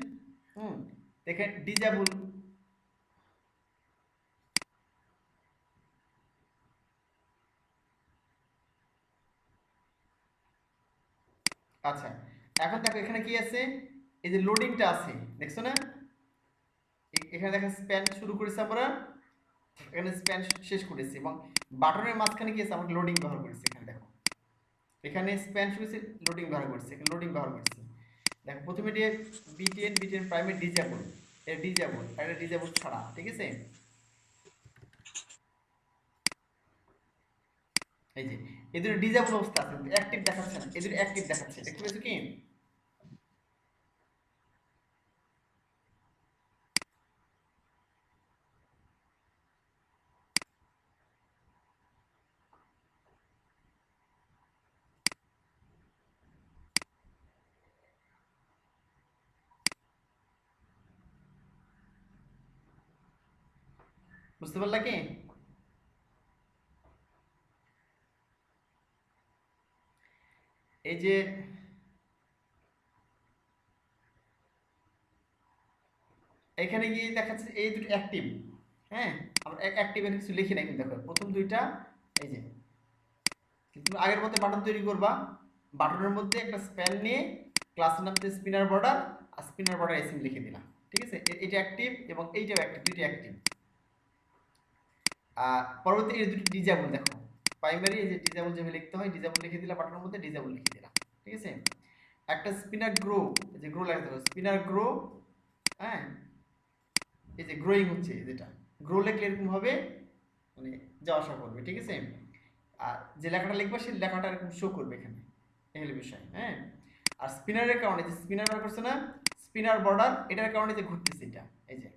দেখেন ডিজেবল, আচ্ছা, এখন দেখো এখানে কি আছে, এই যে লোডিংটা আছে, দেখছো না? এখানে দেখো স্প্যান শুরু করেছি আমরা, এখানে স্প্যান শেষ করেছি, এবং বাটনের মাঝখানে কি আছে, আমরা লোডিং ব্যবহার করেছি, এখানে দেখো, এখানে স্প্যান শুরু হয়েছে, লোডিং ব্যবহার করেছি, এখানে লোডিং ব্যবহার করেছি। দেখো প্রথমে দিয়ে বিটিএন, বিটিএন প্রাইমারি ডিজেবল, এটা ডিজেবল আর এটা ডিজেবল ছাড়া, ঠিক আছে? এই যে এদের ডিজেবল অবস্থা আছে, অ্যাক্টিভ দেখাচ্ছে না, এদের অ্যাক্টিভ দেখাচ্ছে, দেখতে পেয়েছো কি? বুঝতে পারলা কি? এই যে এখানে গিয়ে দেখাচ্ছে এই দুটো অ্যাক্টিভ। হ্যাঁ, আমরা অ্যাক্টিভ এর কিছু লিখি না, কিন্তু দেখো প্রথম দুইটা এই যে, কিন্তু আগের মতো বাটন তৈরি করবা, বাটনের মধ্যে একটা স্প্যান নিয়ে ক্লাসের নাম দিয়ে স্পিনার বর্ডার, আর স্পিনার বর্ডার এসএম লিখে দিলাম। ঠিক আছে, এটা অ্যাক্টিভ এবং এইটাও অ্যাক্টিভ, দুইটা অ্যাক্টিভ। আর পরবর্তী এই দুটো ডিজেবল, দেখো প্রাইমারি এই যে ডিজেবল যেভাবে লিখতে হয়, ডিজেবল লিখে দিলাম, বাটনের মধ্যে ডিজেবল লিখে দিলাম। ঠিক আছে, একটা স্পিনার গ্রো, এই যে গ্রো লেখা থাকবে স্পিনার গ্রো। হ্যাঁ, এই যে গ্রোয়িং হচ্ছে, যেটা গ্রো লিখলে এরকম হবে, মানে যাওয়া আসা করবে। ঠিক আছে, আর যে লেখাটা লিখবে সেই লেখাটা এরকম শো করবে এখানে, এই হলো বিষয়। হ্যাঁ, আর স্পিনারের কারণে যে স্পিনার ব্যবহার করছে না, স্পিনার বর্ডার, এটার কারণে যে ঘুরতেছে এটা, এই যে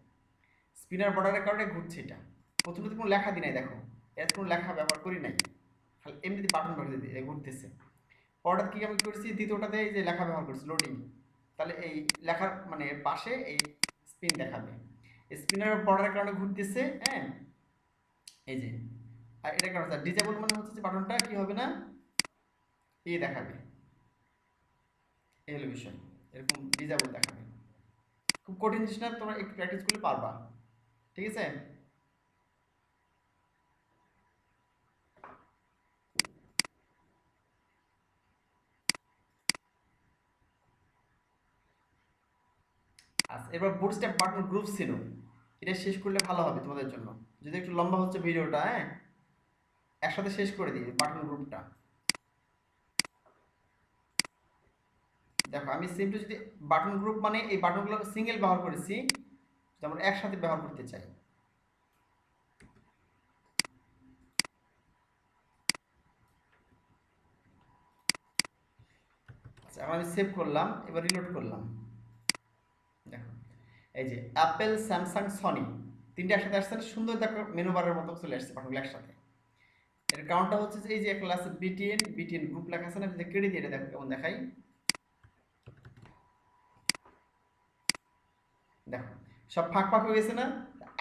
স্পিনার বর্ডারের কারণে ঘুরছে এটা। প্রথমে তো কোনো লেখা দিই নাই, দেখো এর কোনো লেখা ব্যবহার করি নাই, খালি এমনিতে বাটন ব্যবহার দিয়ে ঘুরতেছে। পরটা কি আমি করছি, দ্বিতীয়টাতে এই যে লেখা ব্যবহার করছি লোডিং, তাহলে এই লেখার মানে পাশে এই স্পিন দেখাবে, স্পিনার বর্ডারের কারণে ঘুরতেছে। হ্যাঁ, এই যে, আর এটা কারণ ডিজেবল মানে হচ্ছে যে বাটনটা কি হবে না, এই দেখাবে, এই হলো বিষয়, এরকম ডিজেবল দেখাবে। খুব কঠিন জিনিস না, তোমরা একটু প্র্যাকটিস করলে পারবা। ঠিক আছে, আচ্ছা এবার বুটস্ট্র্যাপ বাটন গ্রুপ ছিল, এটা শেষ করলে ভালো হবে তোমাদের জন্য, যদি একটু লম্বা হচ্ছে ভিডিওটা। হ্যাঁ, একসাথে শেষ করে দিই বাটন গ্রুপটা। দেখো আমি সিম্পলি যদি বাটন গ্রুপ মানে এই বাটনগুলো সিঙ্গেল ব্যবহার করেছি, যদি আমরা একসাথে ব্যবহার করতে চাই, আচ্ছা এখন আমি সেভ করলাম, এবার রিলোড করলাম। দেখো এই যে অ্যাপেল, স্যামসাং, সনি তিনটে একসাথে আসছে, সুন্দর দেখো মেনু বারের মতো চলে আসছে বাটনগুলো একসাথে। এর কারণটা হচ্ছে যে এই যে একটা আছে বিটিএন, বিটিএন গ্রুপ লেখা আছে না, যদি কেটে দিয়ে এটা দেখো কেমন দেখাই। দেখো সব ফাঁক ফাঁক হয়ে গেছে না,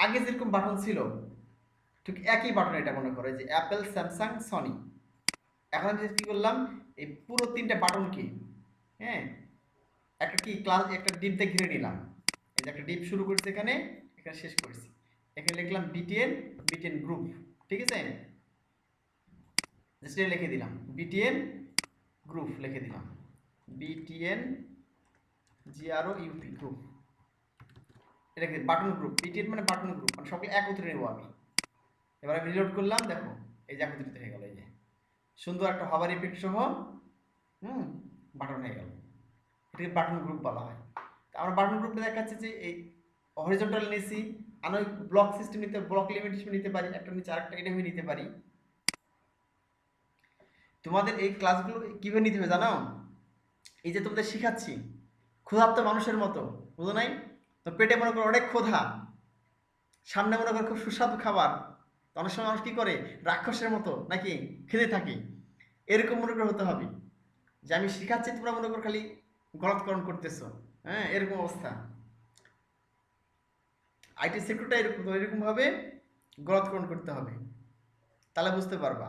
আগে যেরকম বাটন ছিল ঠিক একই বাটন, এটা মনে করো যে অ্যাপেল, স্যামসাং, সনি। এখন আমি কি করলাম, এই পুরো তিনটা বাটন কি, হ্যাঁ একটা কি ক্লাস একটা ডিপ দিয়ে ঘিরে নিলাম, এই যে একটা ডিপ শুরু করছি এখানে, এখানে শেষ করেছি, এখানে লিখলাম বিটিএন, বিটিএন গ্রুপ। ঠিক আছে, জাস্ট এটা লিখে দিলাম বিটিএন গ্রুপ, লিখে দিলাম বিটিএন জিআরও ইউপি গ্রুপ, এটা কি বাটন গ্রুপ, বিটিএন মানে বাটন গ্রুপ, মানে সকলে একত্রে নেবো আমি। এবার আমি রিলোড করলাম, দেখো এই যে একত্রিত হয়ে গেল, এই যে সুন্দর একটা হবার ইফেক্ট সহ বাটন হয়ে গেল, এটাকে বাটন গ্রুপ বলা হয়। তো আমরা বাটন গ্রুপটা দেখাচ্ছে যে এই হরিজন্টাল নিয়েছি, আমি ব্লক সিস্টেম নিতে, ব্লক লিমিট হিসেবে নিতে পারি, একটা নিচে আরেকটা এটা হয়ে নিতে পারি। তোমাদের এই ক্লাসগুলো কিভাবে নিতে হবে জানো, এই যে তোমাদের শিখাচ্ছি ক্ষুধার্ত মানুষের মতো, বুঝো নাই তো, পেটে মনে করো অনেক ক্ষুধা, সামনে মনে করো খুব সুস্বাদু খাবার, তো অনেক সময় মানুষ কি করে রাক্ষসের মতো নাকি খেতে থাকে, এরকম মনে করে হতে হবে যে আমি শিখাচ্ছি তোমরা মনে করো খালি গলৎকরণ করতেছো। হ্যাঁ, এরকম অবস্থা, আইটি সেক্টরটা এরকম, এরকম ভাবে গলৎকরণ করতে হবে, তাহলে বুঝতে পারবা।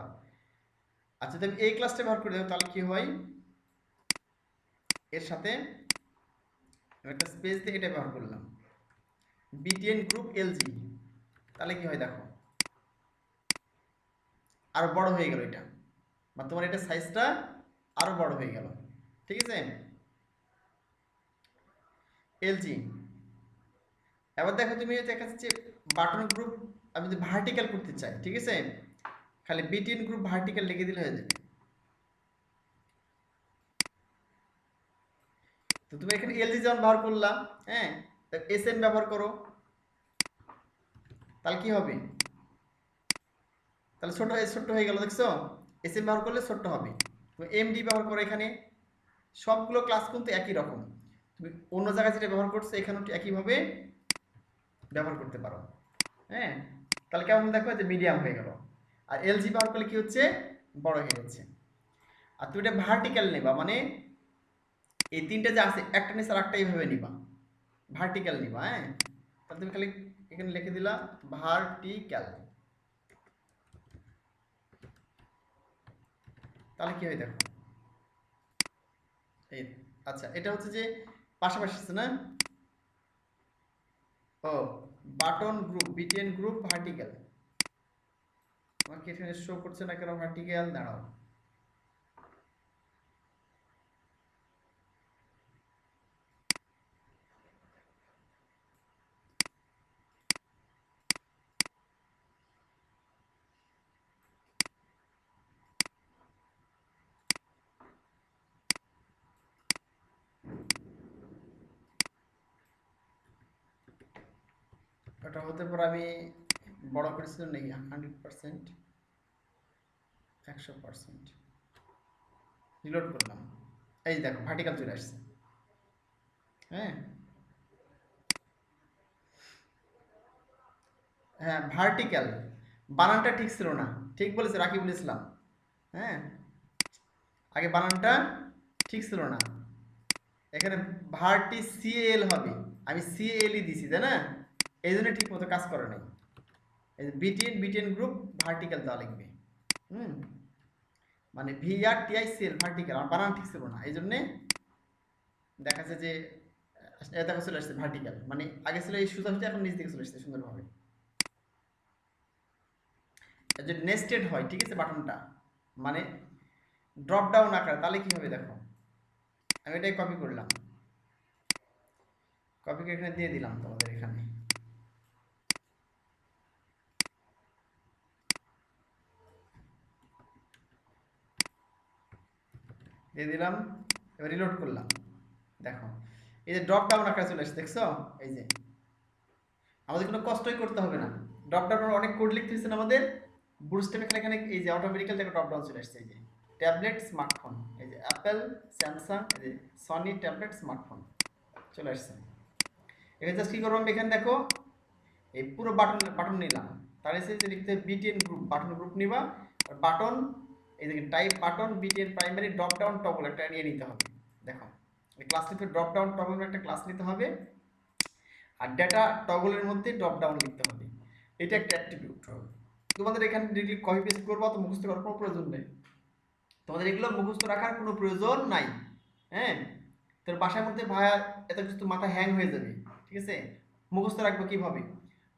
আচ্ছা তুমি এই ক্লাসটা ব্যবহার করে দেবো, তাহলে কি হয়, এর সাথে একটা স্পেস দিয়ে এটা ব্যবহার করলাম বিটিএন গ্রুপ এলজি, তাহলে কি হয় দেখো আরো বড় হয়ে গেল এটা, বা তোমার এটা সাইজটা আরো বড় হয়ে গেল। ঠিক আছে, এলজি। এবার দেখো তুমি দেখা যাচ্ছে বাটন গ্রুপ আমি যদি ভার্টিক্যাল করতে চাই, ঠিক আছে, খালি বিটিএন গ্রুপ ভার্টিক্যাল লিখে দিলে হয়ে যাবে। তো তুমি এখানে এলজি যেমন ব্যবহার করলাম, হ্যাঁ এসএম ব্যবহার করো, তাহলে কি হবে, তাহলে ছোট ছোট হয়ে গেল, দেখছো এসএম ব্যবহার করলে ছোট হবে। তুমি এমডি ব্যবহার করো, এখানে সবগুলো ক্লাস কিন্তু একই রকম, তুমি অন্য জায়গায় যেটা ব্যবহার করছো এখানেও একইভাবে ব্যবহার করতে পারো। হ্যাঁ, তাহলে কেমন দেখো যে মিডিয়াম হয়ে গেল, আর এলজি ব্যবহার করলে কি হচ্ছে বড় হয়ে যাচ্ছে। আর তুমি এটা ভার্টিক্যাল নেবা, মানে এই তিনটে যে আছে একটা নিচে আর একটা এইভাবে নিবা, ভার্টিক্যাল নিবা। হ্যাঁ, তাহলে তুমি খালি এখানে লিখে দিলা ভার্টিক্যাল, তাহলে কি হয় দেখো এই, আচ্ছা এটা হচ্ছে যে পাশাপাশি আছে না, ও button group BTN group vertical, আমাকে এখানে শো করছে না কেন ভার্টিক্যাল? দাঁড়াও, ওটা হতে পারে আমি বড় করেছিলাম নাকি 100%, 100%, রিলোড করলাম, এই দেখো ভার্টিক্যাল চলে আসছে। হ্যাঁ হ্যাঁ ভার্টিক্যাল, বানানটা ঠিক ছিল না, ঠিক বলেছে রাকিব ইসলাম। হ্যাঁ আগে বানানটা ঠিক ছিল না, এখানে ভার্টি সিএল হবে, আমি সিএলই দিছি তাই না, এই জন্য ঠিক মতো কাজ করে নাই। এই যে বিটিএন বিটিএন গ্রুপ ভার্টিক্যাল দেওয়া লিখবে। হুম মানে VRTICL ভার্টিক্যাল, আমার বানান ঠিক ছিল না, এই জন্যে দেখা যাচ্ছে যে এটা চলে আসছে ভার্টিক্যাল, মানে আগে ছিল এই সোজা সোজা, এখন নিচ দিকে চলে আসছে সুন্দরভাবে। যে নেস্টেড হয়, ঠিক আছে বাটনটা, মানে ড্রপ ডাউন আকার, তাহলে কি হবে দেখো, আমি এটাই কপি করলাম, কপি করে এখানে দিয়ে দিলাম তোমাদের এখানে, দিয়ে দিলাম, এবার রিলোড করলাম, দেখো এই যে ড্রপ ডাউন আকারে চলে আসছে, দেখছো? এই যে আমাদের কোনো কষ্টই করতে হবে না, ড্রপ ডাউন অনেক কোড লিখতে হচ্ছে না আমাদের, বুটস্ট্র্যাপ এখানে এই যে অটোমেটিক্যালি দেখো ড্রপ ডাউন চলে আসছে, এই যে ট্যাবলেট স্মার্টফোন, এই যে অ্যাপেল স্যামসাং, এই যে সনি ট্যাবলেট স্মার্টফোন চলে আসছে। এখানে জাস্ট কি করবো আমি, এখানে দেখো এই পুরো বাটন বাটন নিলাম, তাহলে এসে যে লিখতে বিটিএন গ্রুপ, বাটন গ্রুপ নিবা, আর বাটন এই যে type button BTN primary drop down toggle একটা নিয়ে নিতে হবে। দেখো এই ক্লাস নিতে ড্রপ ডাউন টগল একটা ক্লাস নিতে হবে, আর ডেটা টগলের মধ্যে ড্রপ ডাউন লিখতে হবে, এটা একটা অ্যাট্রিবিউট। তোমাদের এখানে ডিরেক্টলি কপি পেস্ট করবা তো মুখস্থ করার কোনো প্রয়োজন নেই, তোমাদের এগুলো মুখস্থ রাখার কোনো প্রয়োজন নাই। হ্যাঁ তোর বাসার মধ্যে ভাইয়া এত কিছু মাথা হ্যাং হয়ে যাবে, ঠিক আছে? মুখস্থ রাখবো কিভাবে?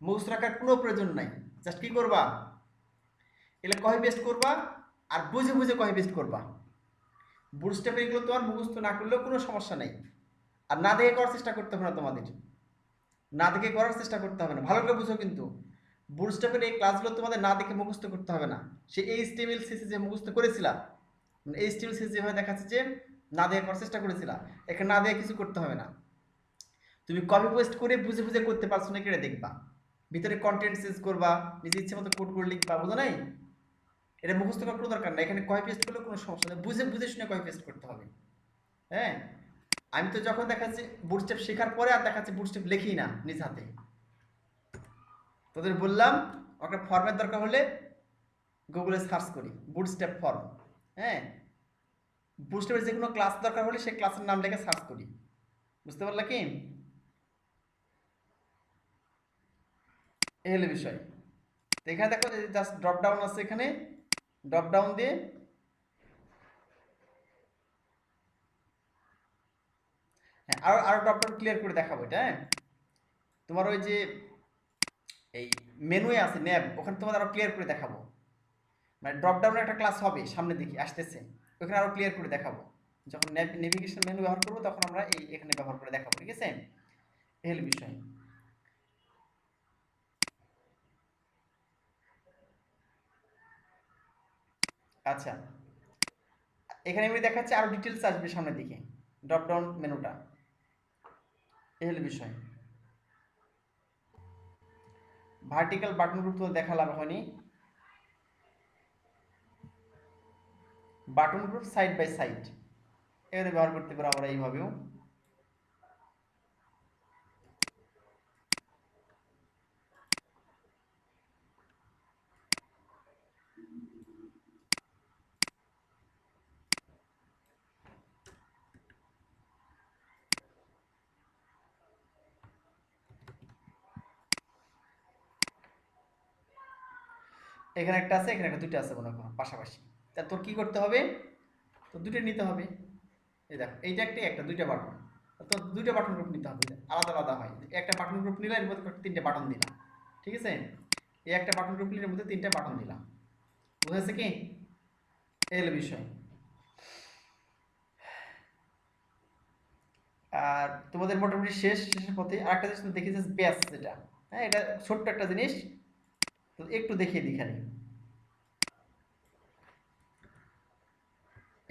মুখস্থ রাখার কোনো প্রয়োজন নাই, জাস্ট কি করবা, এগুলো কপি পেস্ট করবা আর বুঝে বুঝে কপি পেস্ট করবা। বুটস্ট্র্যাপে এগুলো তোমার মুখস্থ না করলেও কোনো সমস্যা নেই, আর না দেখে করার চেষ্টা করতে হবে না, তোমাদের না দেখে করার চেষ্টা করতে হবে না, ভালো করে বুঝো কিন্তু বুটস্ট্র্যাপের এই ক্লাসগুলো তোমাদের না দেখে মুখস্থ করতে হবে না। সে HTML CSS যে মুখস্থ করেছিলা, HTML CSS যেভাবে দেখাচ্ছে যে না দেখে করার চেষ্টা করেছিলা, এখানে না দেখে কিছু করতে হবে না, তুমি কপি পেস্ট করে বুঝে বুঝে করতে পারছো নাকি এটা দেখবা, ভিতরে কন্টেন্ট চেঞ্জ করবা, নিজে ইচ্ছে মতো কোড করে লিখবা, বুঝো নাই? এটা মুখস্থ করার কোনো দরকার নাই, এখানে কপি পেস্ট করলে কোনো সমস্যা নেই, বুঝে বুঝে শুনে কপি পেস্ট করতে হবে। হ্যাঁ আমি তো যখন দেখাচ্ছি বুটস্ট্র্যাপ শেখার পরে আর দেখাচ্ছি বুটস্ট্র্যাপ লেখি না নিজ হাতে, তোদের বললাম একটা ফর্মের দরকার হলে গুগলে সার্চ করি বুটস্ট্র্যাপ ফর্ম। হ্যাঁ বুটস্ট্র্যাপের যে কোনো ক্লাস দরকার হলে সেই ক্লাসের নাম লিখে সার্চ করি, বুঝতে পারলা কি? এই হলো বিষয়। তো এখানে দেখো জাস্ট ড্রপ ডাউন আছে, এখানে ড্রপ ডাউন দিয়ে হ্যাঁ আরো আরো ড্রপ ডাউন ক্লিয়ার করে দেখাবো এটা। হ্যাঁ তোমার ওই যে এই মেনুয়ে আছে ন্যাব, ওখানে তোমাদের আরো ক্লিয়ার করে দেখাবো, মানে ড্রপ ডাউনের একটা ক্লাস হবে সামনের দিকে আসতেছে, ওখানে আরো ক্লিয়ার করে দেখাবো, যখন নেভিগেশন মেনু ব্যবহার করবো তখন আমরা এই এখানে ব্যবহার করে দেখাবো, ঠিক আছে? এই হলো বিষয়। আচ্ছা এখানে আমি দেখাচ্ছি আরো ডিটেলস আসবে সামনের দিকে, ড্রপ ডাউন মেনুটা, এই হলো বিষয়। ভার্টিক্যাল বাটন গ্রুপ তো দেখালাম হয়নি, button group side by side এখানে ব্যবহার করতে পারো আমরা এইভাবেও। এখানে একটা আছে, এখানে একটা, দুইটা আছে মনে করো পাশাপাশি, তা তোর কি করতে হবে, তো দুটো নিতে হবে। এই দেখো এইটা একটা, একটা দুইটা বাটন, তো দুইটা বাটন গ্রুপ নিতে হবে, আলাদা আলাদা হয়। একটা বাটন গ্রুপ নিলে এর মধ্যে তিনটে বাটন দিলাম, ঠিক আছে? এই একটা বাটন গ্রুপ নিলে এর মধ্যে তিনটা বাটন দিলাম, বুঝেছে কি? এই হলো বিষয়। আর তোমাদের মোটামুটি শেষের পথে আরেকটা জিনিস দেখি যে ব্যাস, যেটা হ্যাঁ এটা ছোট্ট একটা জিনিস, তো একটু দেখিয়ে দিই খালি।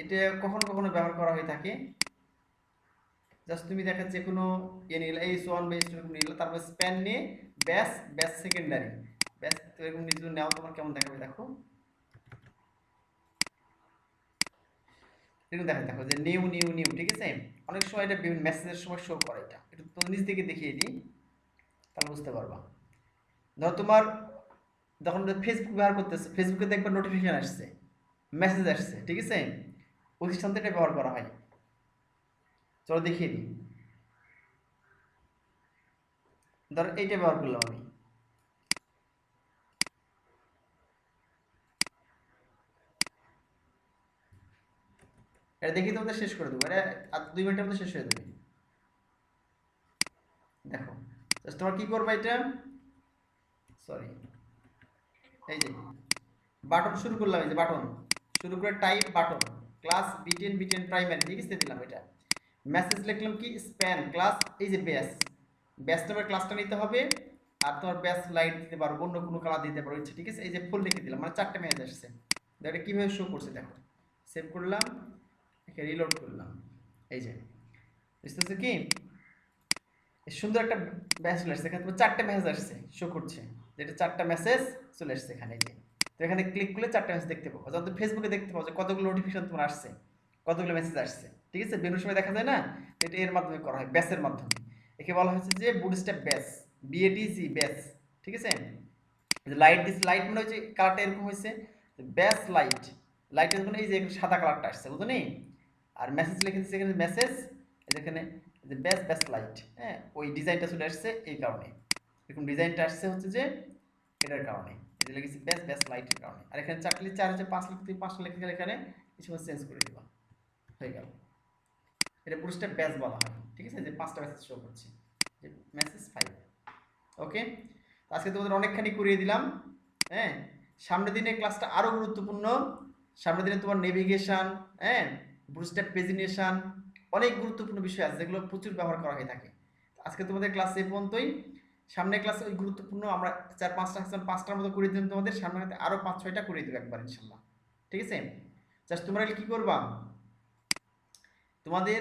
এটা কখনো কখনো ব্যবহার করা হয়ে থাকে। জাস্ট তুমি দেখা যে কোনো ইয়ে নিলে H1 বা H2 নিলে, তারপর স্প্যান নিয়ে ব্যাস, ব্যাস সেকেন্ডারি, ব্যাস এরকম নিয়ে যদি নাও তোমার কেমন দেখাবে দেখো। এরকম দেখো যে নিউ নিউ নিউ, ঠিক আছে? অনেক সময় এটা বিভিন্ন মেসেজের সময় শো করে, এটা একটু তো নিজ থেকে দেখিয়ে দিই তাহলে বুঝতে পারবা। ধরো তোমার যখন ফেসবুক ব্যবহার করতেছে, ফেসবুকে দেখবে নোটিফিকেশন আসছে, মেসেজ আসছে, ঠিক আছে? ওই স্থান থেকে এটা ব্যবহার করা হয়। চলো দেখিয়ে দিই। ধরো এইটা ব্যবহার করলাম আমি, এটা দেখি তোমাদের শেষ করে দেবো, এটা আর 2 মিনিটের মধ্যে শেষ হয়ে যাবে। দেখো জাস্ট তোমার কি করবে এটা, সরি, এই যে বাটন শুরু করলাম, এই যে বাটন শুরু করে type button class beaten beaten primary, ঠিক আছে? দিলাম এটা, মেসেজ লিখলাম কি স্প্যান ক্লাস, এই যে ব্যাস, ব্যাস নামের ক্লাসটা নিতে হবে। আর তোমার ব্যাস লাইট দিতে পারো, অন্য কোনো কালার দিতে পারো ইচ্ছে, ঠিক আছে? এই যে ফুল লিখে দিলাম, মানে 4টে মেসেজ আসছে। দেখো এটা কীভাবে শো করছে, দেখো সেভ করলাম, এখানে রিলোড করলাম, এই যে বুঝতেছে কি সুন্দর একটা মেসেজ চলে আসছে। এখানে তোমার 4টে মেসেজ আসছে, শো করছে যেটা 4টা মেসেজ চলে আসছে এখানে, এই যে। তো এখানে ক্লিক করলে 4টে মেসেজ দেখতে পাবো, যখন তুমি ফেসবুকে দেখতে পাবো যে কতগুলো নোটিফিকেশন তোমার আসছে, কতগুলো মেসেজ আসছে, ঠিক আছে? বিভিন্ন সময় দেখা যায় না, এটা এর মাধ্যমে করা হয়, ব্যাসের মাধ্যমে। একে বলা হচ্ছে যে বুটস্ট্র্যাপ ব্যাস, বিএডিসি ব্যাস, ঠিক আছে? লাইট দিস, লাইট মানে হচ্ছে কালারটা এরকম হয়েছে, ব্যাস লাইট, লাইটের মানে এই যে সাদা কালারটা আসছে, বুঝো নি? আর মেসেজ লিখে দিচ্ছে এখানে মেসেজ, এখানে যে ব্যাস ব্যাস লাইট, হ্যাঁ ওই ডিজাইনটা চলে আসছে এই কারণে, এরকম ডিজাইনটা আসছে হচ্ছে যে এটার কারণে, এটা লিখেছি ব্যাস ব্যাস লাইটের কারণে। আর এখানে 4 লিখে 4 হচ্ছে 5 লিখতে 5টা লিখে গেলে এখানে কিছু চেঞ্জ করে দিবা, হয়ে গেল। এটা পুরোটা ব্যাস বলা হয়, ঠিক আছে? যে 5টা মেসেজ শো করছে, যে মেসেজ 5। ওকে, আজকে তোমাদের অনেকখানি করিয়ে দিলাম, হ্যাঁ? সামনের দিনে ক্লাসটা আরো গুরুত্বপূর্ণ। সামনের দিনে তোমার নেভিগেশন, হ্যাঁ, বুটস্ট্র্যাপ পেজিনেশন, অনেক গুরুত্বপূর্ণ বিষয় আছে যেগুলো প্রচুর ব্যবহার করা হয়ে থাকে। আজকে তোমাদের ক্লাস এই পর্যন্তই। সামনের ক্লাসে ওই গুরুত্বপূর্ণ আমরা 4-5টা সেকশন 5টার মতো করে দিলাম, তোমাদের সামনে হাতে আরো 5-6টা করে দেবো একবার ইনশাল্লাহ, ঠিক আছে? জাস্ট তোমরা কি করবা, তোমাদের